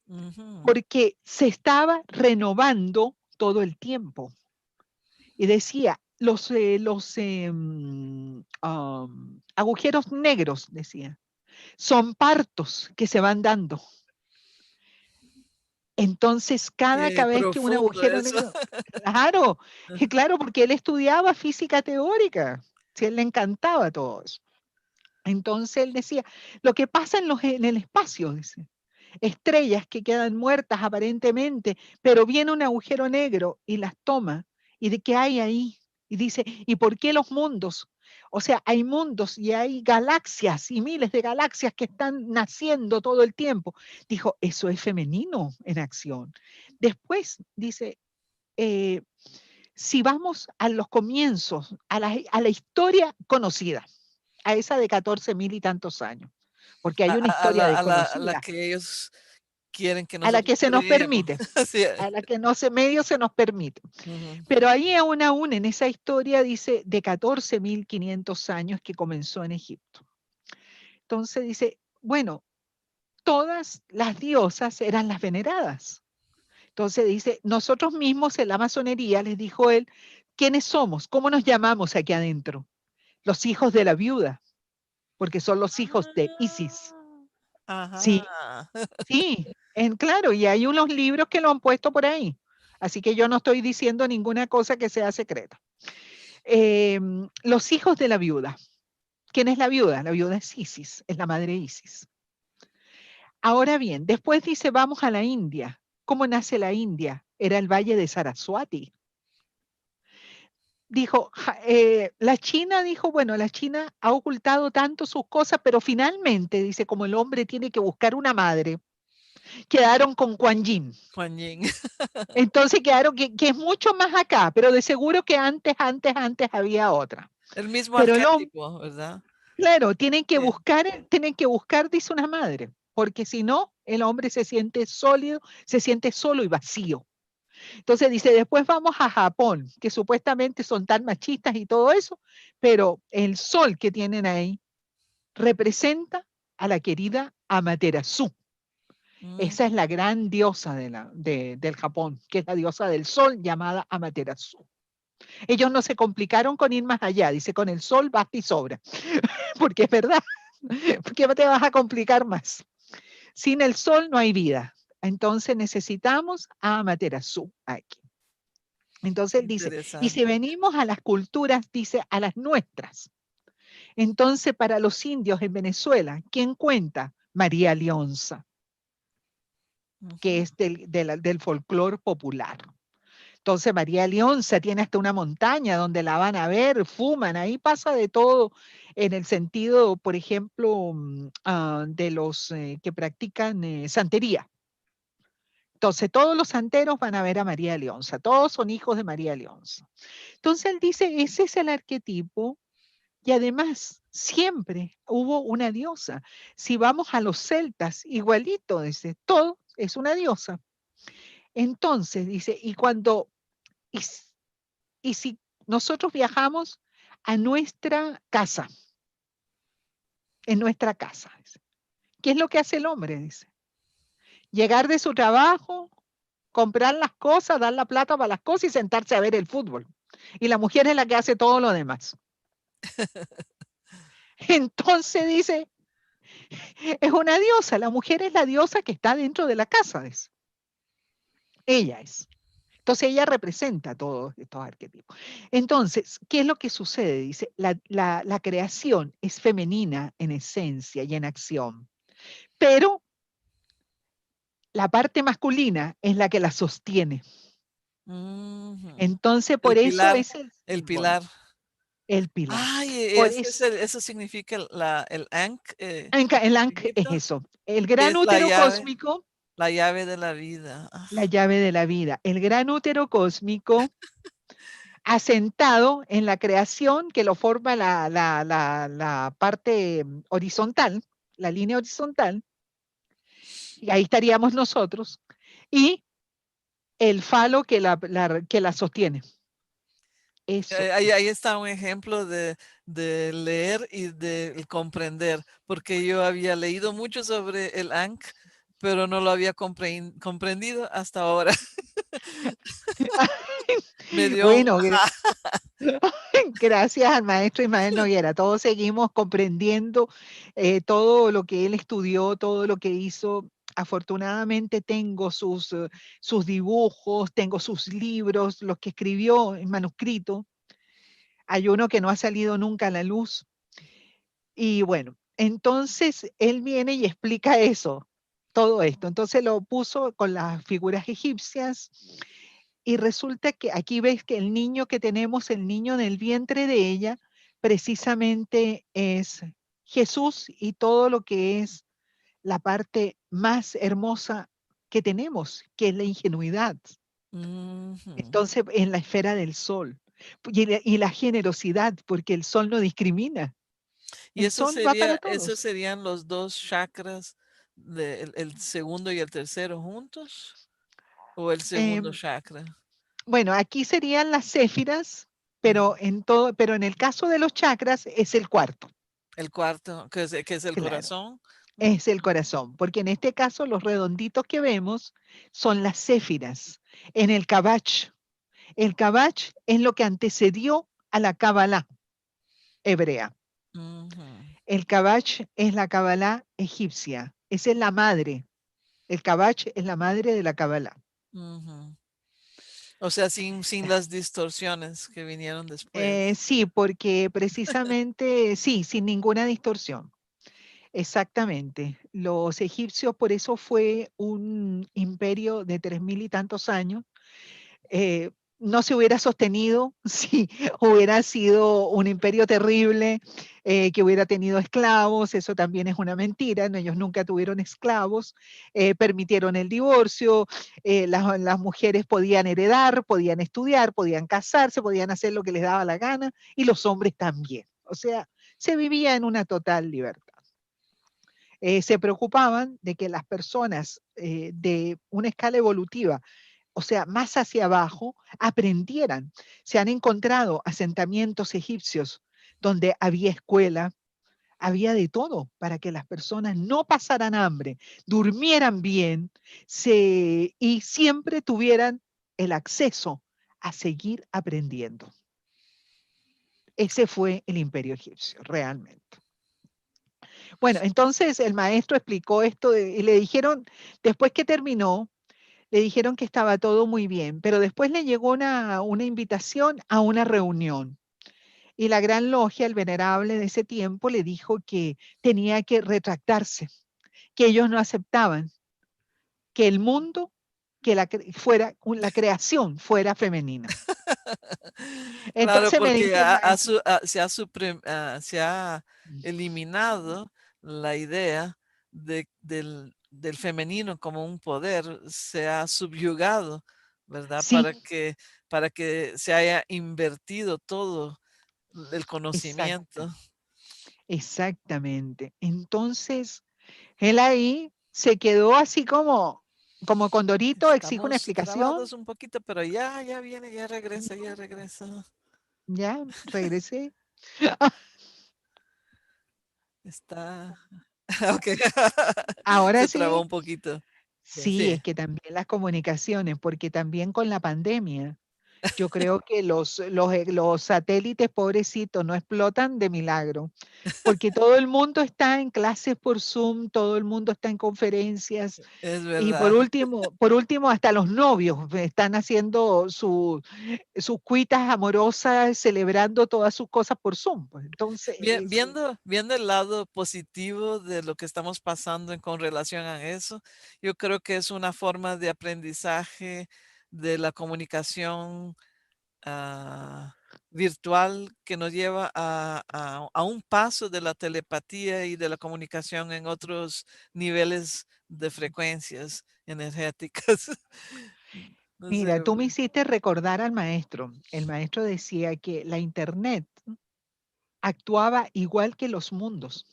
Ujú. porque se estaba renovando todo el tiempo. Y decía, agujeros negros, decía, son partos que se van dando. Entonces, cada Qué vez que un profundo agujero eso. negro, claro, y Ajá. claro, porque él estudiaba física teórica, si él le encantaba todo eso. Entonces él decía, lo que pasa en el espacio, dice, estrellas que quedan muertas aparentemente, pero viene un agujero negro y las toma. ¿Y de qué hay ahí? Y dice, ¿y por qué los mundos? O sea, hay mundos y hay galaxias y miles de galaxias que están naciendo todo el tiempo. Dijo, eso es femenino en acción. Después dice, eh, si vamos a los comienzos, a la historia conocida, a esa de 14.000 y tantos años, porque hay una historia A la desconocida, que ellos quieren que a la nosotros que se nos creemos. permite, Sí. a la que no se medio se nos permite. Ujú. Pero ahí aún en esa historia dice de 14.500 años que comenzó en Egipto. Entonces dice, bueno, todas las diosas eran las veneradas. Entonces dice, nosotros mismos en la masonería, les dijo él, ¿quiénes somos? ¿Cómo nos llamamos aquí adentro? Los hijos de la viuda, porque son los hijos de Isis. Ajá. Sí, sí, claro, y hay unos libros que lo han puesto por ahí. Así que yo no estoy diciendo ninguna cosa que sea secreta. Los hijos de la viuda. ¿Quién es la viuda? La viuda es Isis, es la madre Isis. Ahora bien, después dice, vamos a la India. ¿Cómo nace la India? Era el valle de Saraswati. Dijo, la China dijo, bueno, la China ha ocultado tanto sus cosas, pero finalmente, dice, como el hombre tiene que buscar una madre, quedaron con Kuan Yin. Juan Yin. Entonces quedaron, que es mucho más acá, pero de seguro que antes había otra. El mismo Pero el hombre, arquetipo, ¿verdad? claro, Sí. tienen que buscar, dice una madre, porque si no, el hombre se siente sólido, se siente solo y vacío. Entonces dice, después vamos a Japón, que supuestamente son tan machistas y todo eso, pero el sol que tienen ahí representa a la querida Amaterasu. Mm. Esa es la gran diosa del Japón, que es la diosa del sol llamada Amaterasu. Ellos no se complicaron con ir más allá, dice, con el sol basta y sobra, porque es verdad, porque te vas a complicar más. Sin el sol no hay vida, entonces necesitamos a Amaterasu aquí. Entonces él dice, y si Interesante. venimos a las culturas, dice, a las nuestras, entonces para los indios en Venezuela, ¿quién cuenta? María Leonza, que Ujú. es del folclore popular. Entonces María Leonza tiene hasta una montaña donde la van a ver, fuman, ahí pasa de todo en el sentido, por ejemplo, de los que practican santería. Entonces todos los santeros van a ver a María Leonza, todos son hijos de María Leonza. Entonces él dice, ese es el arquetipo y además siempre hubo una diosa. Si vamos a los celtas, igualito, dice, todo es una diosa. Entonces dice, y, y si nosotros viajamos a nuestra casa, en nuestra casa, dice, ¿qué es lo que hace el hombre? Dice, llegar de su trabajo, comprar las cosas, dar la plata para las cosas y sentarse a ver el fútbol. Y la mujer es la que hace todo lo demás. Entonces dice, es una diosa, la mujer es la diosa que está dentro de la casa, dice. Ella es. Entonces ella representa todos estos arquetipos. Entonces, ¿qué es lo que sucede? Dice, la creación es femenina en esencia y en acción, pero la parte masculina es la que la sostiene. Ujú. Entonces, El por eso pilar, es el el símbolo, pilar. el pilar. Ay, Por eso, eso significa el Ankh el Ankh es infinito, eso, el que gran es útero cósmico, la llave de la vida. Ah, la llave de la vida, el gran útero cósmico asentado en la creación que lo forma la parte horizontal, la línea horizontal, y ahí estaríamos nosotros, y el falo que la sostiene. Eso ahí es. está un ejemplo de leer y de comprender, porque yo había leído mucho sobre el Ankh, pero no lo había comprendido hasta ahora. Me dio un Bueno, ajá. gracias al maestro Ismael Noguera. Todos seguimos comprendiendo todo lo que él estudió, todo lo que hizo. Afortunadamente tengo sus dibujos, tengo sus libros, los que escribió en manuscrito. Hay uno que no ha salido nunca a la luz. Y bueno, entonces él viene y explica eso, todo esto. Entonces lo puso con las figuras egipcias y resulta que aquí ves que el niño que tenemos, el niño en el vientre de ella, precisamente es Jesús y todo lo que es la parte más hermosa que tenemos, que es la ingenuidad. Ujú. Entonces, en la esfera del sol y la generosidad, porque el sol no discrimina. Y El sol va para esos todos. serían los dos chakras, el segundo y el tercero juntos, o el segundo Em, chakra, bueno, aquí serían las céfiras, ujú. pero en el caso de los chakras es el cuarto, El cuarto, que es el claro, corazón. Mm, es el corazón, porque en este caso los redonditos que vemos son las céfiras. En el Kabach es lo que antecedió a la Kabbalah hebrea. ujú, El Kabach es la Kabbalah egipcia, esa es la madre. El Kabach es la madre de la Kabbalah. ujú. O sea, sin las distorsiones que vinieron después. Sí, porque precisamente, sí, sin ninguna distorsión. Exactamente. Los egipcios, por eso fue un imperio de 3000 y tantos años. eh, no se hubiera sostenido si hubiera sido un imperio terrible, que hubiera tenido esclavos. Eso también es una mentira. No, ellos nunca tuvieron esclavos. Permitieron el divorcio. Las mujeres podían heredar, podían estudiar, podían casarse, podían hacer lo que les daba la gana y los hombres también. O sea, se vivía en una total libertad. Se preocupaban de que las personas de una escala evolutiva, o sea, más hacia abajo, aprendieran. Se han encontrado asentamientos egipcios donde había escuela, había de todo para que las personas no pasaran hambre, durmieran bien y siempre tuvieran el acceso a seguir aprendiendo. Ese fue el imperio egipcio, realmente. Bueno, entonces el maestro explicó esto y le dijeron, después que terminó, le dijeron que estaba todo muy bien, pero después le llegó una invitación a una reunión. Y la gran logia, el venerable de ese tiempo, le dijo que tenía que retractarse, que ellos no aceptaban, que el mundo que la creación fuera femenina. Claro, Entonces me porque dice el maestro, se ha eliminado la idea del femenino como un poder, se ha subyugado, ¿verdad? sí, Para que se haya invertido todo el exacto, conocimiento. exactamente. Entonces, él ahí se quedó así como Condorito, exijo una Estamos explicación. trabados un poquito, pero ya viene, ya regresa, ya regresa. Ya, regresé. Está, ok. Ahora Se trabó sí, un poquito. sí, Sí, es que también las comunicaciones, porque también con la pandemia, yo creo que los satélites, pobrecitos, no explotan de milagro, porque todo el mundo está en clases por Zoom, todo el mundo está en conferencias, es y verdad. por último, hasta los novios están haciendo sus cuitas amorosas, celebrando todas sus cosas por Zoom. Pues, entonces, Viendo el lado positivo de lo que estamos pasando con relación a eso, yo creo que es una forma de aprendizaje de la comunicación virtual que nos lleva a un paso de la telepatía y de la comunicación en otros niveles de frecuencias energéticas. No mira, sé, tú me hiciste recordar al maestro. El maestro decía que la Internet actuaba igual que los mundos.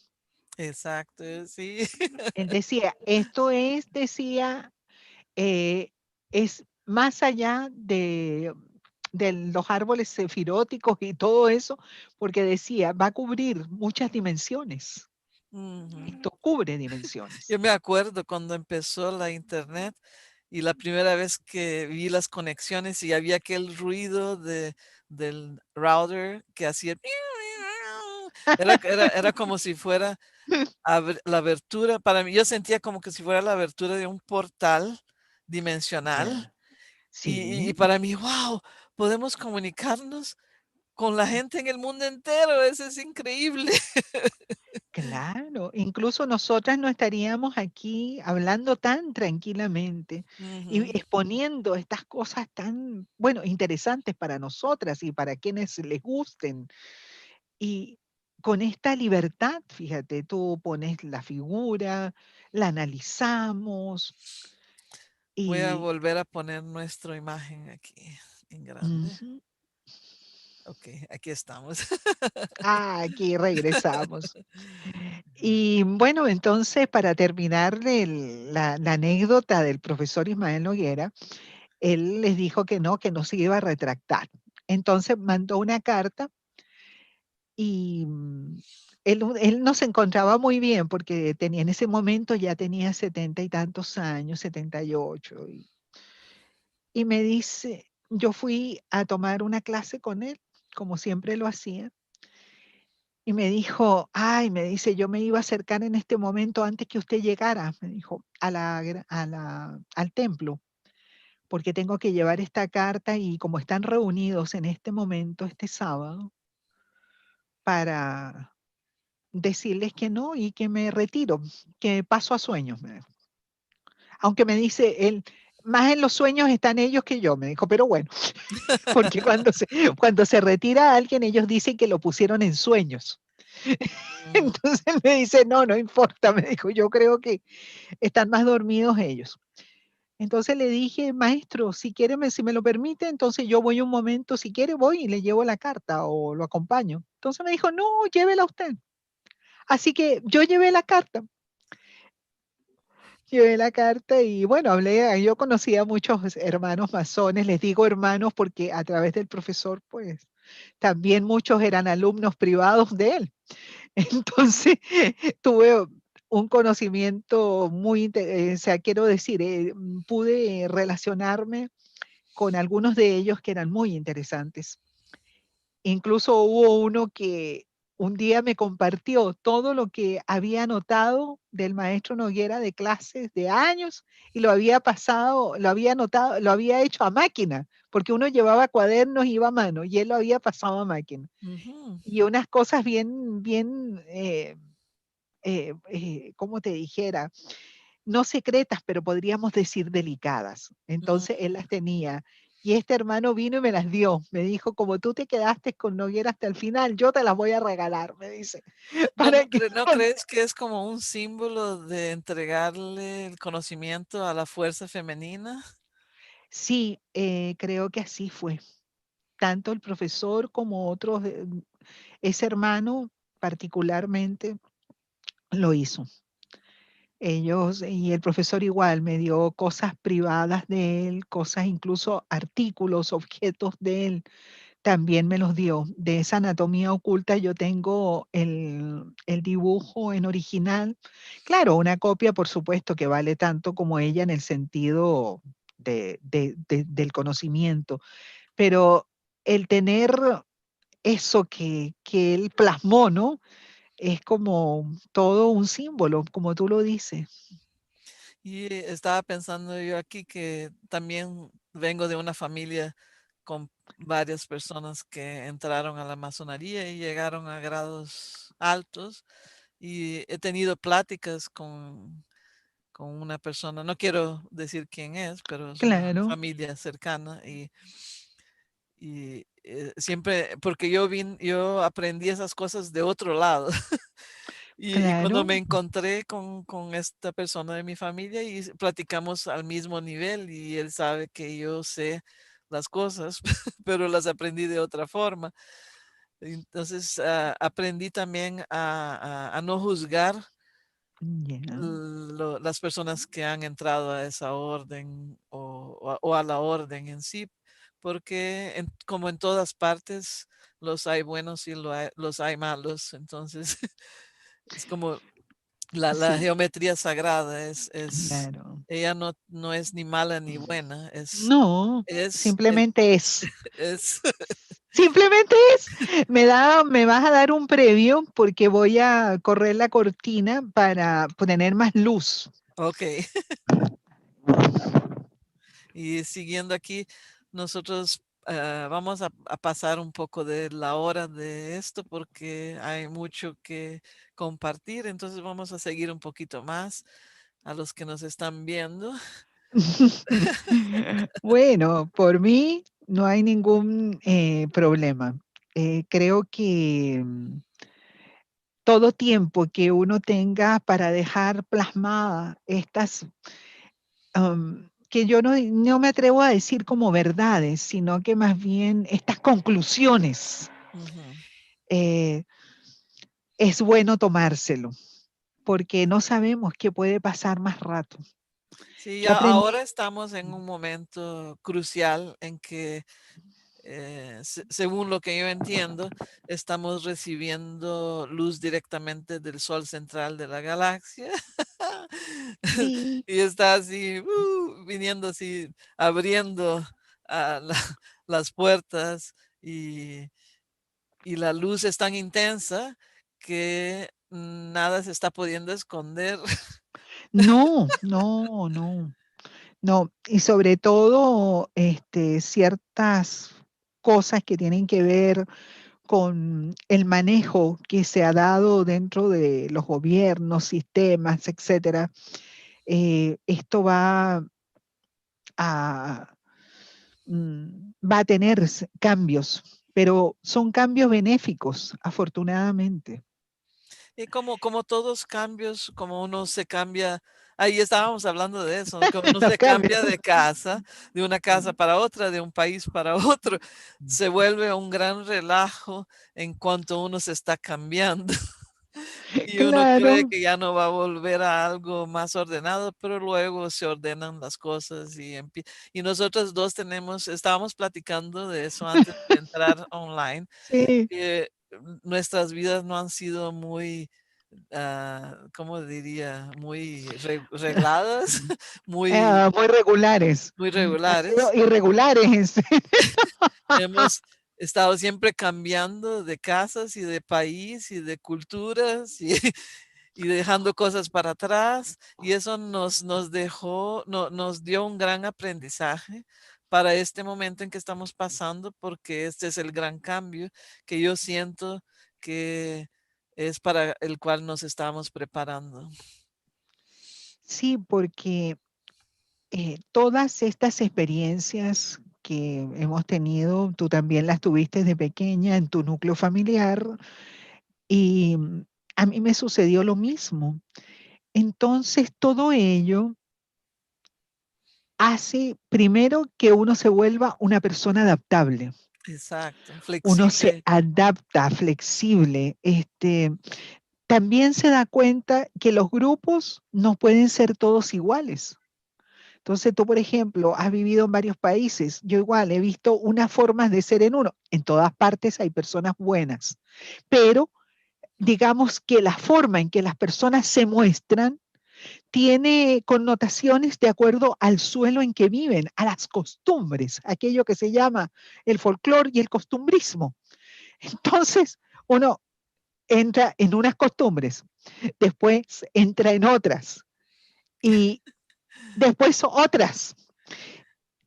exacto, sí. Él decía, decía, eh, es más allá de los árboles sefiróticos y todo eso, porque decía, va a cubrir muchas dimensiones. Ujú. Esto cubre dimensiones. Yo me acuerdo cuando empezó la internet y la primera vez que vi las conexiones y había aquel ruido del router que hacía... Era como si fuera la abertura, para mí, yo sentía como que si fuera la abertura de un portal dimensional Ya, y sí. para mí, wow, podemos comunicarnos con la gente en el mundo entero, eso es increíble. Claro, incluso nosotras no estaríamos aquí hablando tan tranquilamente y Ujú. exponiendo estas cosas tan, bueno, interesantes para nosotras y para quienes les gusten. Y con esta libertad, fíjate, tú pones la figura, la analizamos Voy a y volver a poner nuestra imagen aquí en grande. ujú, Ok, aquí estamos. aquí regresamos. Y bueno, entonces para terminar la anécdota del profesor Ismael Noguera, él les dijo que no se iba a retractar. Entonces mandó una carta y él no se encontraba muy bien porque tenía en ese momento ya tenía 70 y tantos años, 78. Y me dice, yo fui a tomar una clase con él, como siempre lo hacía. Y me dijo, ay, me dice, yo me iba a acercar en este momento antes que usted llegara, me dijo, al templo, porque tengo que llevar esta carta y como están reunidos en este momento, este sábado, para decirles que no y que me retiro, que paso a sueños, me dijo. Aunque me dice él, más en los sueños están ellos que yo, me dijo, pero bueno, porque cuando se retira alguien, ellos dicen que lo pusieron en sueños. Mm, Entonces él me dice, no, no importa, me dijo, yo creo que están más dormidos ellos. Entonces le dije, maestro, si quiere, si me lo permite, entonces yo voy un momento, si quiere voy y le llevo la carta o lo acompaño. Entonces me dijo, no, llévela usted. Así que yo llevé la carta y bueno, yo conocí a muchos hermanos masones, les digo hermanos porque a través del profesor, pues también muchos eran alumnos privados de él. Entonces, tuve un conocimiento o sea, quiero decir, pude relacionarme con algunos de ellos que eran muy interesantes. Incluso hubo uno que un día me compartió todo lo que había anotado del maestro Noguera de clases de años y lo había pasado, lo había anotado, lo había hecho a máquina, porque uno llevaba cuadernos y iba a mano y él lo había pasado a máquina. ujú. Y unas cosas bien, bien, ¿cómo te dijera? no secretas, pero podríamos decir delicadas. Entonces él las tenía. Y este hermano vino y me las dio. Me dijo, como tú te quedaste con Noguera hasta el final, yo te las voy a regalar, me dice. ¿No, Para que, no crees que es como un símbolo de entregarle el conocimiento a la fuerza femenina? sí, creo que así fue. Tanto el profesor como otros, ese hermano particularmente lo hizo. Ellos y el profesor igual me dio cosas privadas de él, cosas incluso artículos, objetos de él, también me los dio. De esa anatomía oculta yo tengo el dibujo en original. Claro, una copia, por supuesto, que vale tanto como ella en el sentido del conocimiento, pero el tener eso que él plasmó, ¿no? Es como todo un símbolo, como tú lo dices. Y estaba pensando yo aquí que también vengo de una familia con varias personas que entraron a la masonería y llegaron a grados altos. Y he tenido pláticas con una persona, no quiero decir quién es, pero es una Claro, familia cercana y siempre, porque yo aprendí esas cosas de otro lado. Y cuando claro, me encontré con esta persona de mi familia y platicamos al mismo nivel y él sabe que yo sé las cosas, pero las aprendí de otra forma. Entonces aprendí también a no juzgar ya. las personas que han entrado a esa orden o a la orden en sí, porque como en todas partes los hay buenos y los hay malos. Entonces es como la Sí, geometría sagrada claro. ella no es ni mala ni buena, No, es, es, simplemente es. es, Simplemente es. Me vas a dar un previo porque voy a correr la cortina para tener más luz. ok. Y siguiendo aquí, nosotros vamos a pasar un poco de la hora de esto porque hay mucho que compartir, entonces vamos a seguir un poquito más a los que nos están viendo. Bueno, por mí no hay ningún problema. Creo que todo tiempo que uno tenga para dejar plasmada estas, que yo no me atrevo a decir como verdades, sino que más bien estas conclusiones, Ujú. eh, es bueno tomárselo, porque no sabemos qué puede pasar más rato. Sí, Yo aprendí, ahora estamos en un momento crucial en que según lo que yo entiendo, estamos recibiendo luz directamente del sol central de la galaxia. sí, Y está así, viniendo así, abriendo las puertas y la luz es tan intensa que nada se está pudiendo esconder. no, no, no. No, y sobre todo, ciertas cosas que tienen que ver con el manejo que se ha dado dentro de los gobiernos, sistemas, etcétera. Esto a, va a tener cambios, pero son cambios benéficos, afortunadamente. Y como todos cambios, como uno se cambia, ahí estábamos hablando de eso, que uno Los se cambios. cambia de casa, de una casa para otra, de un país para otro, se vuelve un gran relajo en cuanto uno se está cambiando y uno cree Claro, que ya no va a volver a algo más ordenado, pero luego se ordenan las cosas y nosotros dos estábamos platicando de eso antes de entrar online, sí, que nuestras vidas no han sido muy ¿cómo diría? Muy regladas, muy, muy regulares. muy Han sido regulares. irregulares. Hemos estado siempre cambiando de casas y de país y de culturas y, y dejando cosas para atrás. Y eso nos dejó, nos dio un gran aprendizaje para este momento en que estamos pasando, porque este es el gran cambio que yo siento que es para el cual nos estamos preparando. Sí, porque todas estas experiencias que hemos tenido, tú también las tuviste de pequeña en tu núcleo familiar y a mí me sucedió lo mismo. Entonces, todo ello hace primero que uno se vuelva una persona adaptable. Exacto, Uno se flexible. adapta, flexible. También se da cuenta que los grupos no pueden ser todos iguales. Entonces, tú, por ejemplo, has vivido en varios países. Yo igual he visto unas formas de ser en uno. En todas partes hay personas buenas, pero digamos que la forma en que las personas se muestran tiene connotaciones de acuerdo al suelo en que viven, a las costumbres, aquello que se llama el folclore y el costumbrismo. Entonces, uno entra en unas costumbres, después entra en otras y después otras.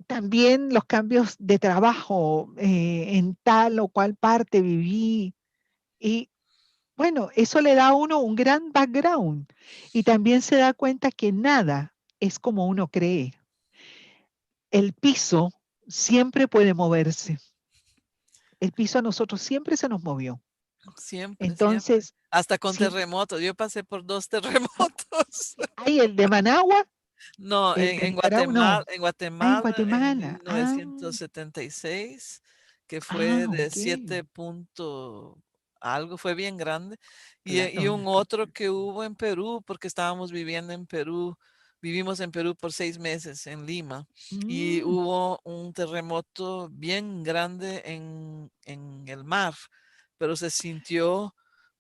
También los cambios de trabajo en tal o cual parte viví y bueno, eso le da a uno un gran background y también se da cuenta que nada es como uno cree. El piso siempre puede moverse. El piso a nosotros siempre se nos movió. Siempre, siempre. Entonces, Hasta con sí, terremotos. Yo pasé por 2 terremotos. hay el de Managua, No, el de Nicaragua, no. En Ah, en Guatemala en Guatemala. Ah, 1976, que fue de ok. 7 punto algo, fue bien grande. Y Claro, un otro que hubo en Perú, porque estábamos viviendo en Perú, vivimos en Perú por 6 meses, en Lima, y mm, hubo un terremoto bien grande en el mar, pero se sintió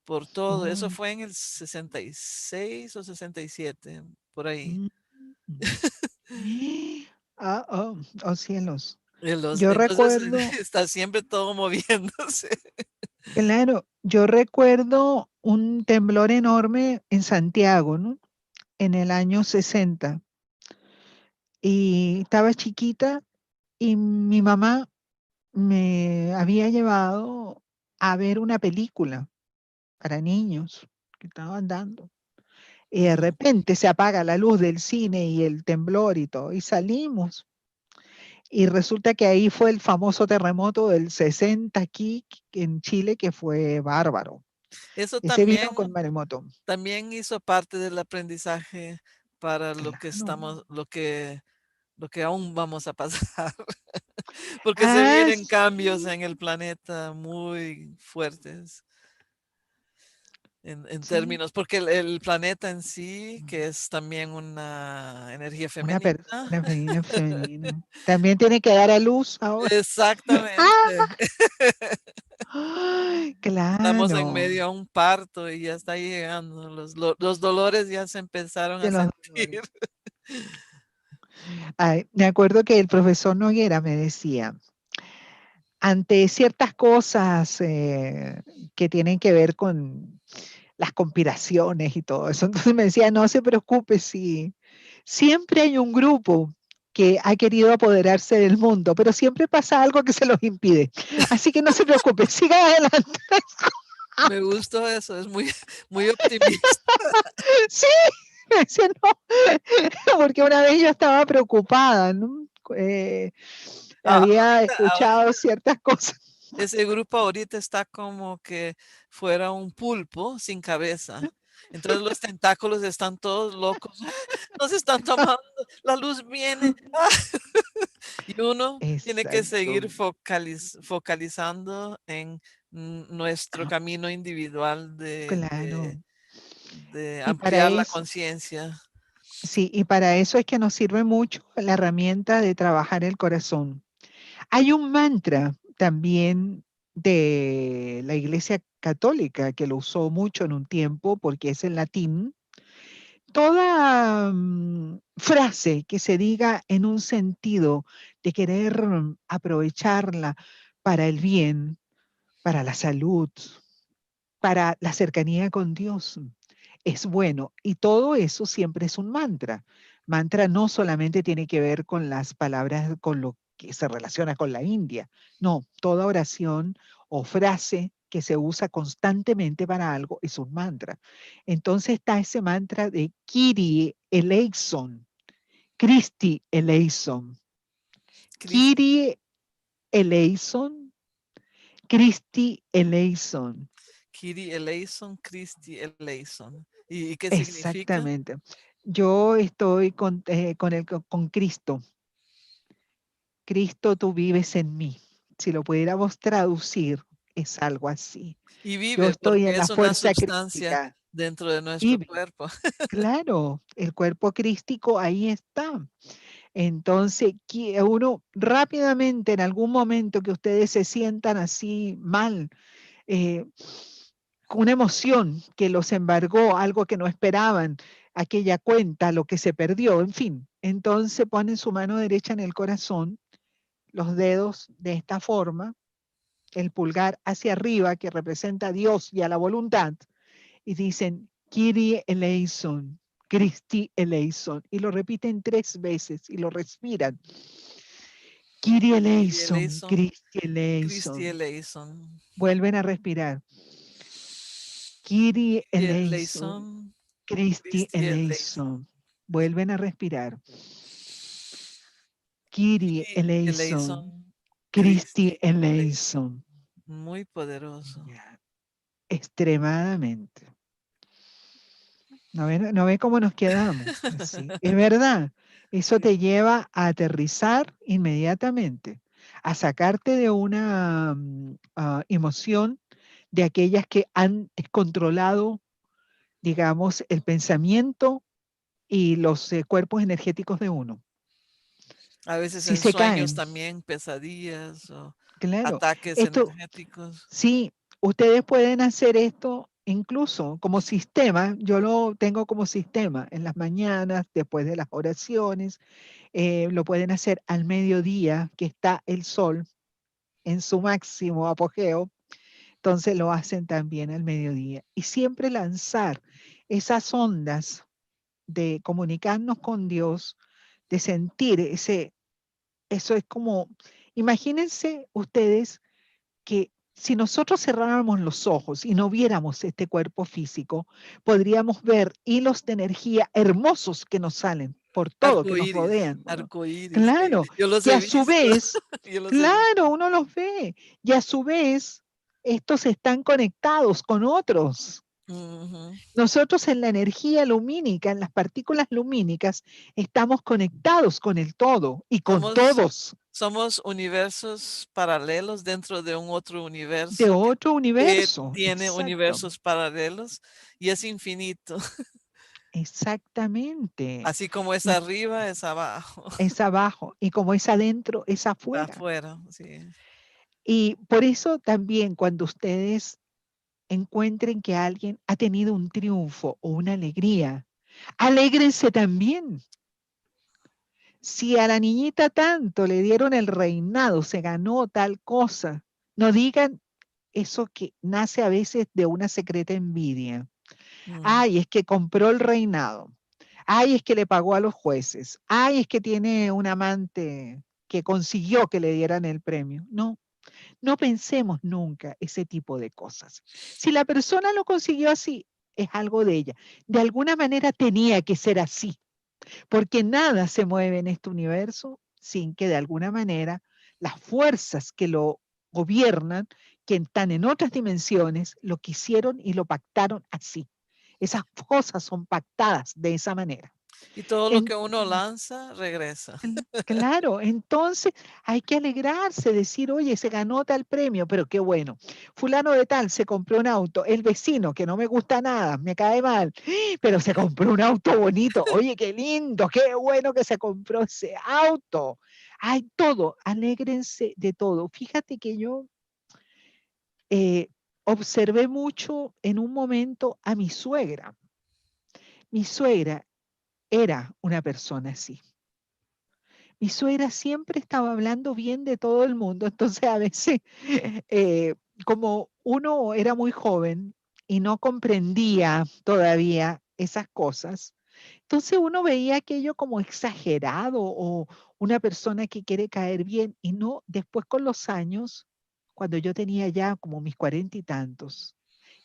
por todo. Eso oh, fue en el 66 o 67, por ahí. mm. Ah, oh, oh cielos. Yo Entonces recuerdo, está siempre todo moviéndose. claro, yo recuerdo un temblor enorme en Santiago, ¿no? En el año 60. Y estaba chiquita y mi mamá me había llevado a ver una película para niños que estaban dando. Y de Ujú. repente se apaga la luz del cine y el temblor y todo. Y salimos. Y resulta que ahí fue el famoso terremoto del 60 aquí en Chile, que fue bárbaro. Eso Ese vino también, con maremoto. también hizo parte del aprendizaje para lo que Claro. estamos, lo que aún vamos a pasar, porque se Ah, vienen cambios sí, en el planeta muy fuertes en sí. términos, porque el planeta en sí, que es también una energía Una femenina. persona femenina. También tiene que dar a luz ahora. Exactamente. Ay, Estamos en claro. medio a un parto y ya está llegando. Los dolores ya se empezaron a De los sentir. dolores. Ay, me acuerdo que el profesor Noguera me decía, ante ciertas cosas que tienen que ver con las conspiraciones y todo eso, entonces me decía, no se preocupe si siempre hay un grupo que ha querido apoderarse del mundo, pero siempre pasa algo que se los impide. Así que no se preocupe, siga adelante. Me gustó eso, es muy, muy optimista. Sí, me decía, no, porque una vez yo estaba preocupada, ¿no? Había Ahorita escuchado ciertas cosas. ese grupo ahorita está como que fuera un pulpo sin cabeza. Entonces los tentáculos están todos locos. Nos están tomando, la luz viene. Y uno tiene que Exacto, seguir focalizando en nuestro ah, camino individual claro. de Y para ampliar la eso, conciencia. sí, y para eso es que nos sirve mucho la herramienta de trabajar el corazón. Hay un mantra también de la Iglesia Católica que lo usó mucho en un tiempo porque es en latín. Toda frase que se diga en un sentido de querer aprovecharla para el bien, para la salud, para la cercanía con Dios, es bueno. Y todo eso siempre es un mantra. Mantra no solamente tiene que ver con las palabras, con lo que se relaciona con la India. No, toda oración o frase que se usa constantemente para algo, es un mantra. Entonces está ese mantra de Kyrie eleison, Christi eleison, Cristi, Kyrie eleison, Christi eleison. Kiri eleison, Christi eleison. ¿Y qué significa? Exactamente. Yo estoy con Cristo. Cristo, tú vives en mí. Si lo pudiéramos traducir, es algo así. Y Yo vive estoy en porque la es una fuerza sustancia crística. dentro de nuestro Vive. cuerpo. Claro, el cuerpo crístico ahí está. Entonces, uno rápidamente, en algún momento que ustedes se sientan así mal, eh, con una emoción que los embargó, algo que no esperaban, aquella cuenta, lo que se perdió, en fin. Entonces ponen su mano derecha en el corazón, los dedos de esta forma, el pulgar hacia arriba, que representa a Dios y a la voluntad, y dicen, Kyrie eleison, Christi eleison, y lo repiten 3 veces y lo respiran. Kyrie Kiri eleison, eleison, Christi Christi eleison. eleison. Vuelven a respirar. Kyrie Kiri eleison, eleison, Christi Christi eleison. eleison. Vuelven a respirar. Kyrie Kiri eleison, eleison, Christi Christi eleison. eleison. Muy poderoso. Ya, extremadamente. ¿No ve cómo nos quedamos? Así. Es verdad, eso Sí. te lleva a aterrizar inmediatamente, a sacarte de una emoción de aquellas que han controlado, digamos, el pensamiento y los cuerpos energéticos de uno. A veces Si en se sueños caen, también, pesadillas o claro. ataques Esto, energéticos. sí, ustedes pueden hacer esto incluso como sistema. Yo lo tengo como sistema en las mañanas, después de las oraciones. Lo pueden hacer al mediodía, que está el sol en su máximo apogeo. Entonces lo hacen también al mediodía. Y siempre lanzar esas ondas de comunicarnos con Dios, de sentir eso es como, imagínense ustedes que si nosotros cerráramos los ojos y no viéramos este cuerpo físico, podríamos ver hilos de energía hermosos que nos salen por todo, que nos Arcoíris, rodean. ¿No? arcoíris. Claro, Yo los que he a su visto, vez, yo los he claro, visto. uno los ve, y a su vez, estos están conectados con otros. Ujú. Nosotros en la energía lumínica, en las partículas lumínicas, estamos conectados con el todo y con Somos, todos somos universos paralelos dentro de un otro de universo otro que universo. tiene Exacto. universos paralelos y es infinito. Exactamente. Así como es Y arriba, es abajo, es abajo, y como es adentro, es afuera. afuera. Sí. Y por eso también cuando ustedes encuentren que alguien ha tenido un triunfo o una alegría, alégrense también. Si a la niñita tanto le dieron el reinado, se ganó tal cosa, no digan eso que nace a veces de una secreta envidia. Mm. Ay, es que compró el reinado. Ay, es que le pagó a los jueces. Ay, es que tiene un amante que consiguió que le dieran el premio. No, no pensemos nunca ese tipo de cosas. Si la persona lo consiguió así, es algo de ella. De alguna manera tenía que ser así, porque nada se mueve en este universo sin que de alguna manera las fuerzas que lo gobiernan, que están en otras dimensiones, lo quisieron y lo pactaron así. Esas cosas son pactadas de esa manera. Y todo lo En- que uno lanza regresa. claro, entonces hay que alegrarse, decir, oye, se ganó tal premio, pero qué bueno. Fulano de tal se compró un auto, el vecino que no me gusta nada, me cae mal, pero se compró un auto bonito. Oye, qué lindo, qué bueno que se compró ese auto. Hay todo, alégrense de todo. Fíjate que yo eh, observé mucho en un momento a mi suegra. Mi suegra era una persona así. Mi suegra siempre estaba hablando bien de todo el mundo, entonces a veces eh, como uno era muy joven y no comprendía todavía esas cosas, entonces uno veía aquello como exagerado o una persona que quiere caer bien y no, después con los años, cuando yo tenía ya como mis 40 y tantos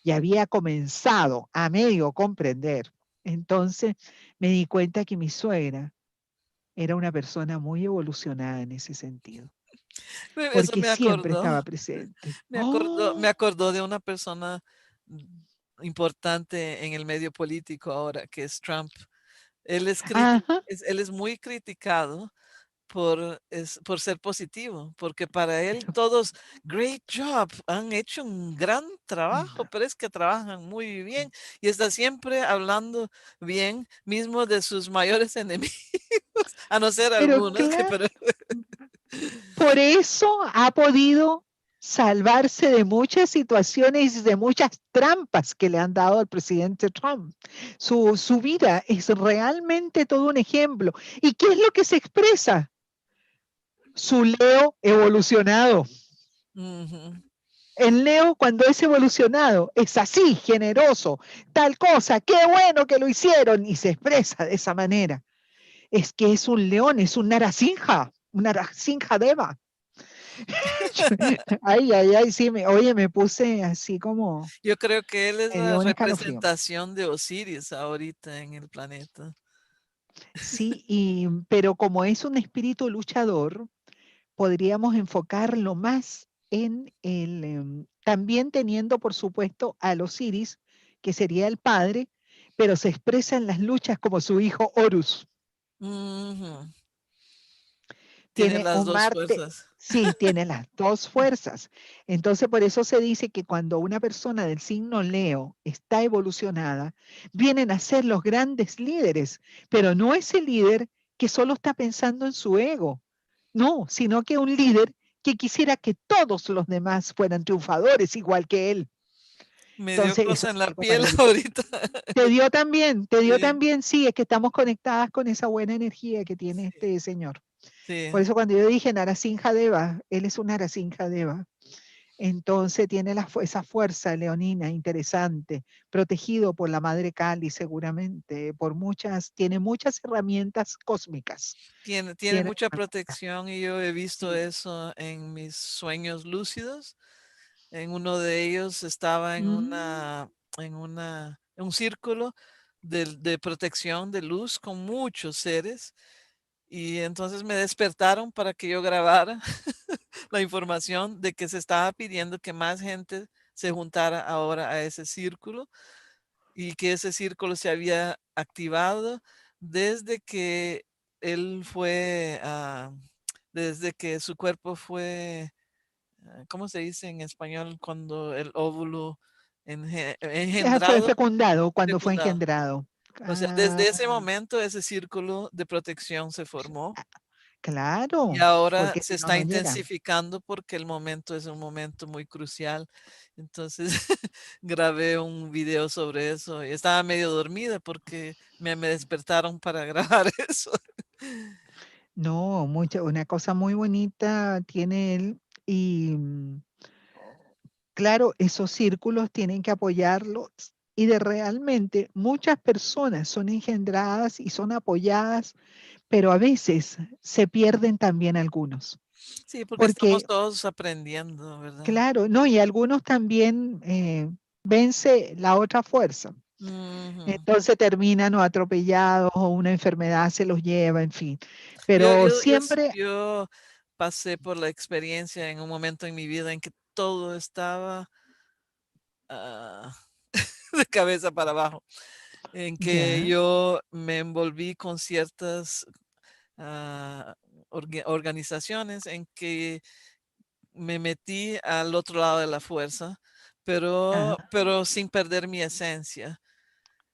y había comenzado a medio comprender. Entonces me di cuenta que mi suegra era una persona muy evolucionada en ese sentido, Eso porque siempre estaba presente. me ¡Oh! acordó de una persona importante en el medio político ahora, que es Trump. Ajá, Él es muy criticado por ser positivo, porque para él todos, great job, han hecho un gran trabajo, pero es que trabajan muy bien y está siempre hablando bien, mismo de sus mayores enemigos, a no ser pero algunos que, claro, pero por eso ha podido salvarse de muchas situaciones y de muchas trampas que le han dado al presidente Trump. Su vida es realmente todo un ejemplo. ¿Y qué es lo que se expresa? Su Leo evolucionado. ujú. El Leo cuando es evolucionado es así, generoso, tal cosa, qué bueno que lo hicieron y se expresa de esa manera. Es que es un león, es un Narasimha Deva. Ay, ay, ay, sí, oye, me puse así como, Yo creo que él es me la dio un escalofrío. representación de Osiris ahorita en el planeta. Sí, pero como es un espíritu luchador, podríamos enfocarlo más en también teniendo, por supuesto, al Osiris, que sería el padre, pero se expresa en las luchas como su hijo Horus. Ujú. Tiene Tiene las un dos Marte, fuerzas. sí, tiene las dos fuerzas. Entonces, por eso se dice que cuando una persona del signo Leo está evolucionada, vienen a ser los grandes líderes, pero no ese líder que solo está pensando en su ego, no, sino que un líder que quisiera que todos los demás fueran triunfadores igual que él. Me dio Entonces, eso cosa en es la algo piel maravilloso. ahorita. Te dio Sí, también, sí, es que estamos conectadas con esa buena energía que tiene sí, este señor. sí. Por eso cuando yo dije Narasimha Deva, él es un Narasimha Deva. Entonces tiene esa fuerza leonina interesante, protegido por la madre Kali seguramente, tiene muchas herramientas cósmicas. Tiene Tiene mucha herramientas, protección y yo he visto sí. eso en mis sueños lúcidos. En uno de ellos estaba Mm, en un círculo de protección de luz con muchos seres y entonces me despertaron para que yo grabara la información de que se estaba pidiendo que más gente se juntara ahora a ese círculo y que ese círculo se había activado desde que él fue, desde que su cuerpo fue, ¿cómo se dice en español cuando el óvulo fue engendrado, fecundado cuando fue fecundado? engendrado. O sea, Ah, desde ese momento ese círculo de protección se formó. Y claro, ahora porque se si no, está no llega. intensificando porque el momento es un momento muy crucial. Entonces grabé un video sobre eso y estaba medio dormida porque me despertaron para grabar eso. No, una cosa muy bonita tiene él y claro, esos círculos tienen que apoyarlos y de realmente muchas personas son engendradas y son apoyadas, pero a veces se pierden también algunos, Sí, porque estamos porque todos aprendiendo, ¿verdad? claro, no, y algunos también vence la otra fuerza. Ujú. Entonces terminan o atropellados o una enfermedad se los lleva, en fin. Yo, Pero yo, yo, siempre, yo pasé por la experiencia en un momento en mi vida en que todo estaba ah, de cabeza para abajo, en que ya, yo me envolví con ciertas organizaciones en que me metí al otro lado de la fuerza, ah, pero sin perder mi esencia.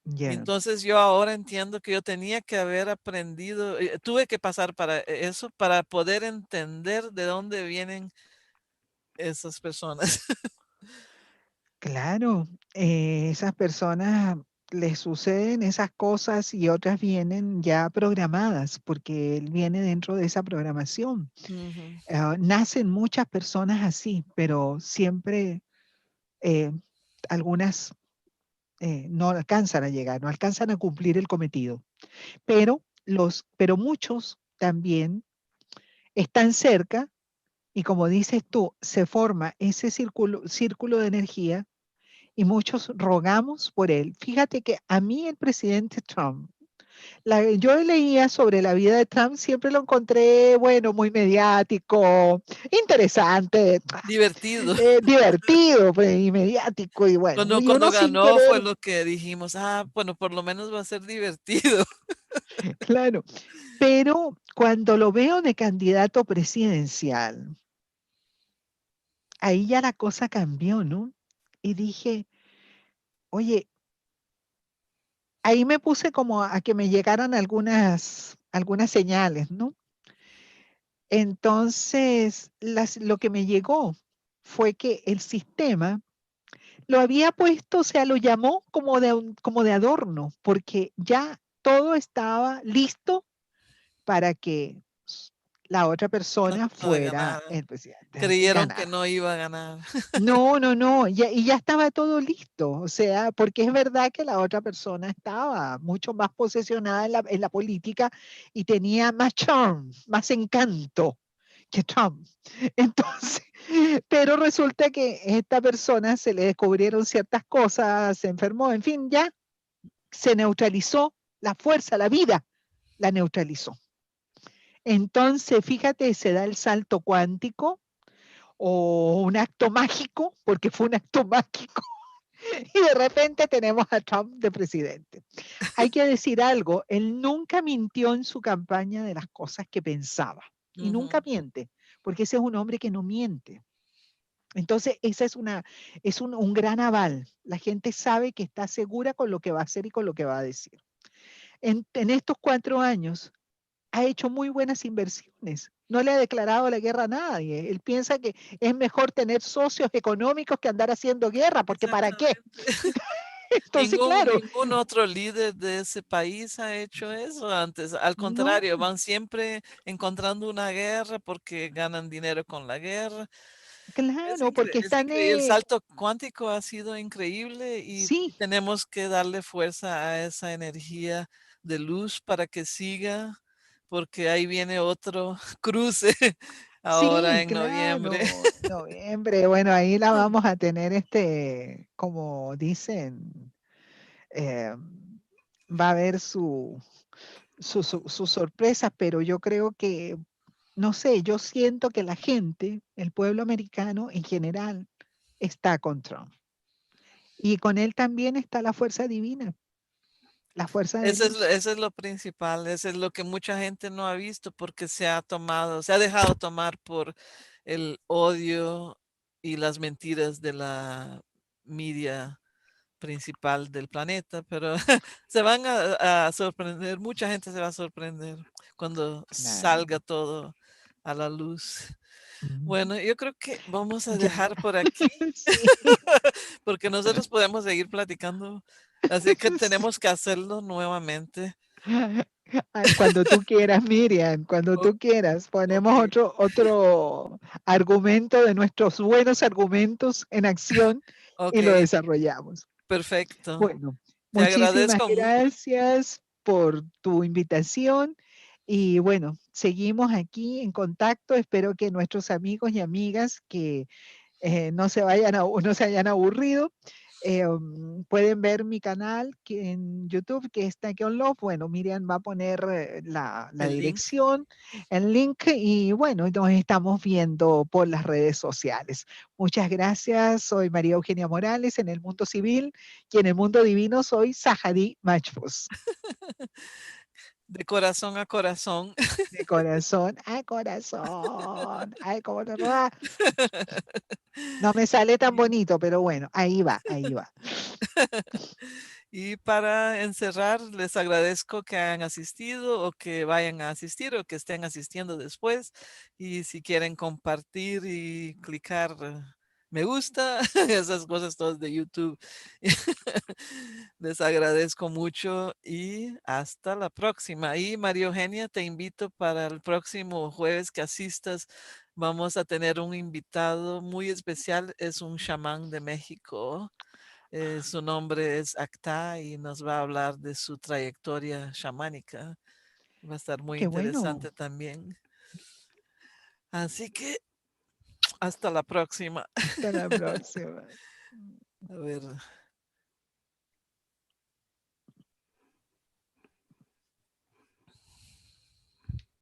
Y ya. entonces yo ahora entiendo que yo tenía que haber aprendido, tuve que pasar para eso, para poder entender de dónde vienen esas personas. Claro, esas personas les suceden esas cosas y otras vienen ya programadas porque él viene dentro de esa programación. Ujú. Nacen muchas personas así, pero siempre eh, algunas no alcanzan a llegar, no alcanzan a cumplir el cometido. Pero muchos también están cerca Y como dices tú, se forma ese círculo de energía y muchos rogamos por él. Fíjate que a mí el presidente Trump, yo leía sobre la vida de Trump, siempre lo encontré, bueno, muy mediático, interesante, Divertido. divertido, pues, y mediático, y bueno, y Cuando uno sin ganó fue querer, lo que dijimos, bueno, por lo menos va a ser divertido. claro, pero cuando lo veo de candidato presidencial, ahí ya la cosa cambió, ¿no? Y dije, oye, ahí me puse como a que me llegaran algunas señales, ¿no? Entonces, lo que me llegó fue que el sistema lo había puesto, o sea, lo llamó como de adorno, porque ya todo estaba listo para que la otra No, persona no fuera ganaron. el presidente, Creyeron que ganar. no iba a ganar. No, no, no, y ya estaba todo listo, o sea, porque es verdad que la otra persona estaba mucho más posesionada en la política y tenía más charm, más encanto que Trump. Entonces, pero resulta que esta persona se le descubrieron ciertas cosas, se enfermó, en fin, ya se neutralizó la fuerza, la vida, la neutralizó. Entonces, fíjate, se da el salto cuántico o un acto mágico, porque fue un acto mágico, y de repente tenemos a Trump de presidente. Hay que decir algo, él nunca mintió en su campaña de las cosas que pensaba, y nunca Ujú. miente, porque ese es un hombre que no miente. Entonces, esa es un gran aval. La gente sabe que está segura con lo que va a hacer y con lo que va a decir. En estos 4 años, ha hecho muy buenas inversiones. No le ha declarado la guerra a nadie. Él piensa que es mejor tener socios económicos que andar haciendo guerra, porque ¿para qué? Exactamente. Entonces, claro, Ningún otro líder de ese país ha hecho eso antes. Al no, contrario, van siempre encontrando una guerra porque ganan dinero con la guerra. claro, porque Es están, increíble. El salto cuántico ha sido increíble y sí, tenemos que darle fuerza a esa energía de luz para que siga, porque ahí viene otro cruce ahora sí, en noviembre. claro, noviembre, bueno, ahí la vamos a tener, como dicen, eh, va a haber sus sorpresas, pero yo creo que, no sé, yo siento que la gente, el pueblo americano en general, está con Trump. Y con él también está la fuerza divina, la fuerza de luz. Eso es lo principal, eso es lo que mucha gente no ha visto porque se ha dejado tomar por el odio y las mentiras de la media principal del planeta, pero se van a sorprender, mucha gente se va a sorprender cuando Claro. salga todo a la luz. Ujú. Bueno, yo creo que vamos a Ya, dejar por aquí sí, porque nosotros podemos seguir platicando, así que sí. tenemos que hacerlo nuevamente. Ay, cuando tú quieras, Miriam, cuando O- tú quieras, ponemos ok, otro argumento de nuestros buenos argumentos en acción ok, y lo desarrollamos. perfecto. Bueno, Te muchísimas agradezco mucho. gracias por tu invitación y bueno, seguimos aquí en contacto. Espero que nuestros amigos y amigas que no se hayan aburrido. Pueden ver mi canal en YouTube que está aquí on Love. Bueno, Miriam va a poner la El link. dirección, el link y bueno, nos estamos viendo por las redes sociales. Muchas gracias. Soy María Eugenia Morales en el mundo civil y en el mundo divino soy Sahadi Machfus. De corazón a corazón. De corazón a corazón. Ay, cómo te va. No me sale tan Y bonito, pero bueno, ahí va, ahí va. y para encerrar, les agradezco que hayan asistido o que vayan a asistir o que estén asistiendo después. Y si quieren compartir y clicar me gusta, esas cosas todas de YouTube. Les agradezco mucho y hasta la próxima. Y María Eugenia, te invito para el próximo jueves que asistas. Vamos a tener un invitado muy especial, es un chamán de México. Su nombre es Acta y nos va a hablar de su trayectoria chamánica. Va a estar muy Qué bueno. interesante también. Así que Hasta la próxima. Hasta la próxima. A ver.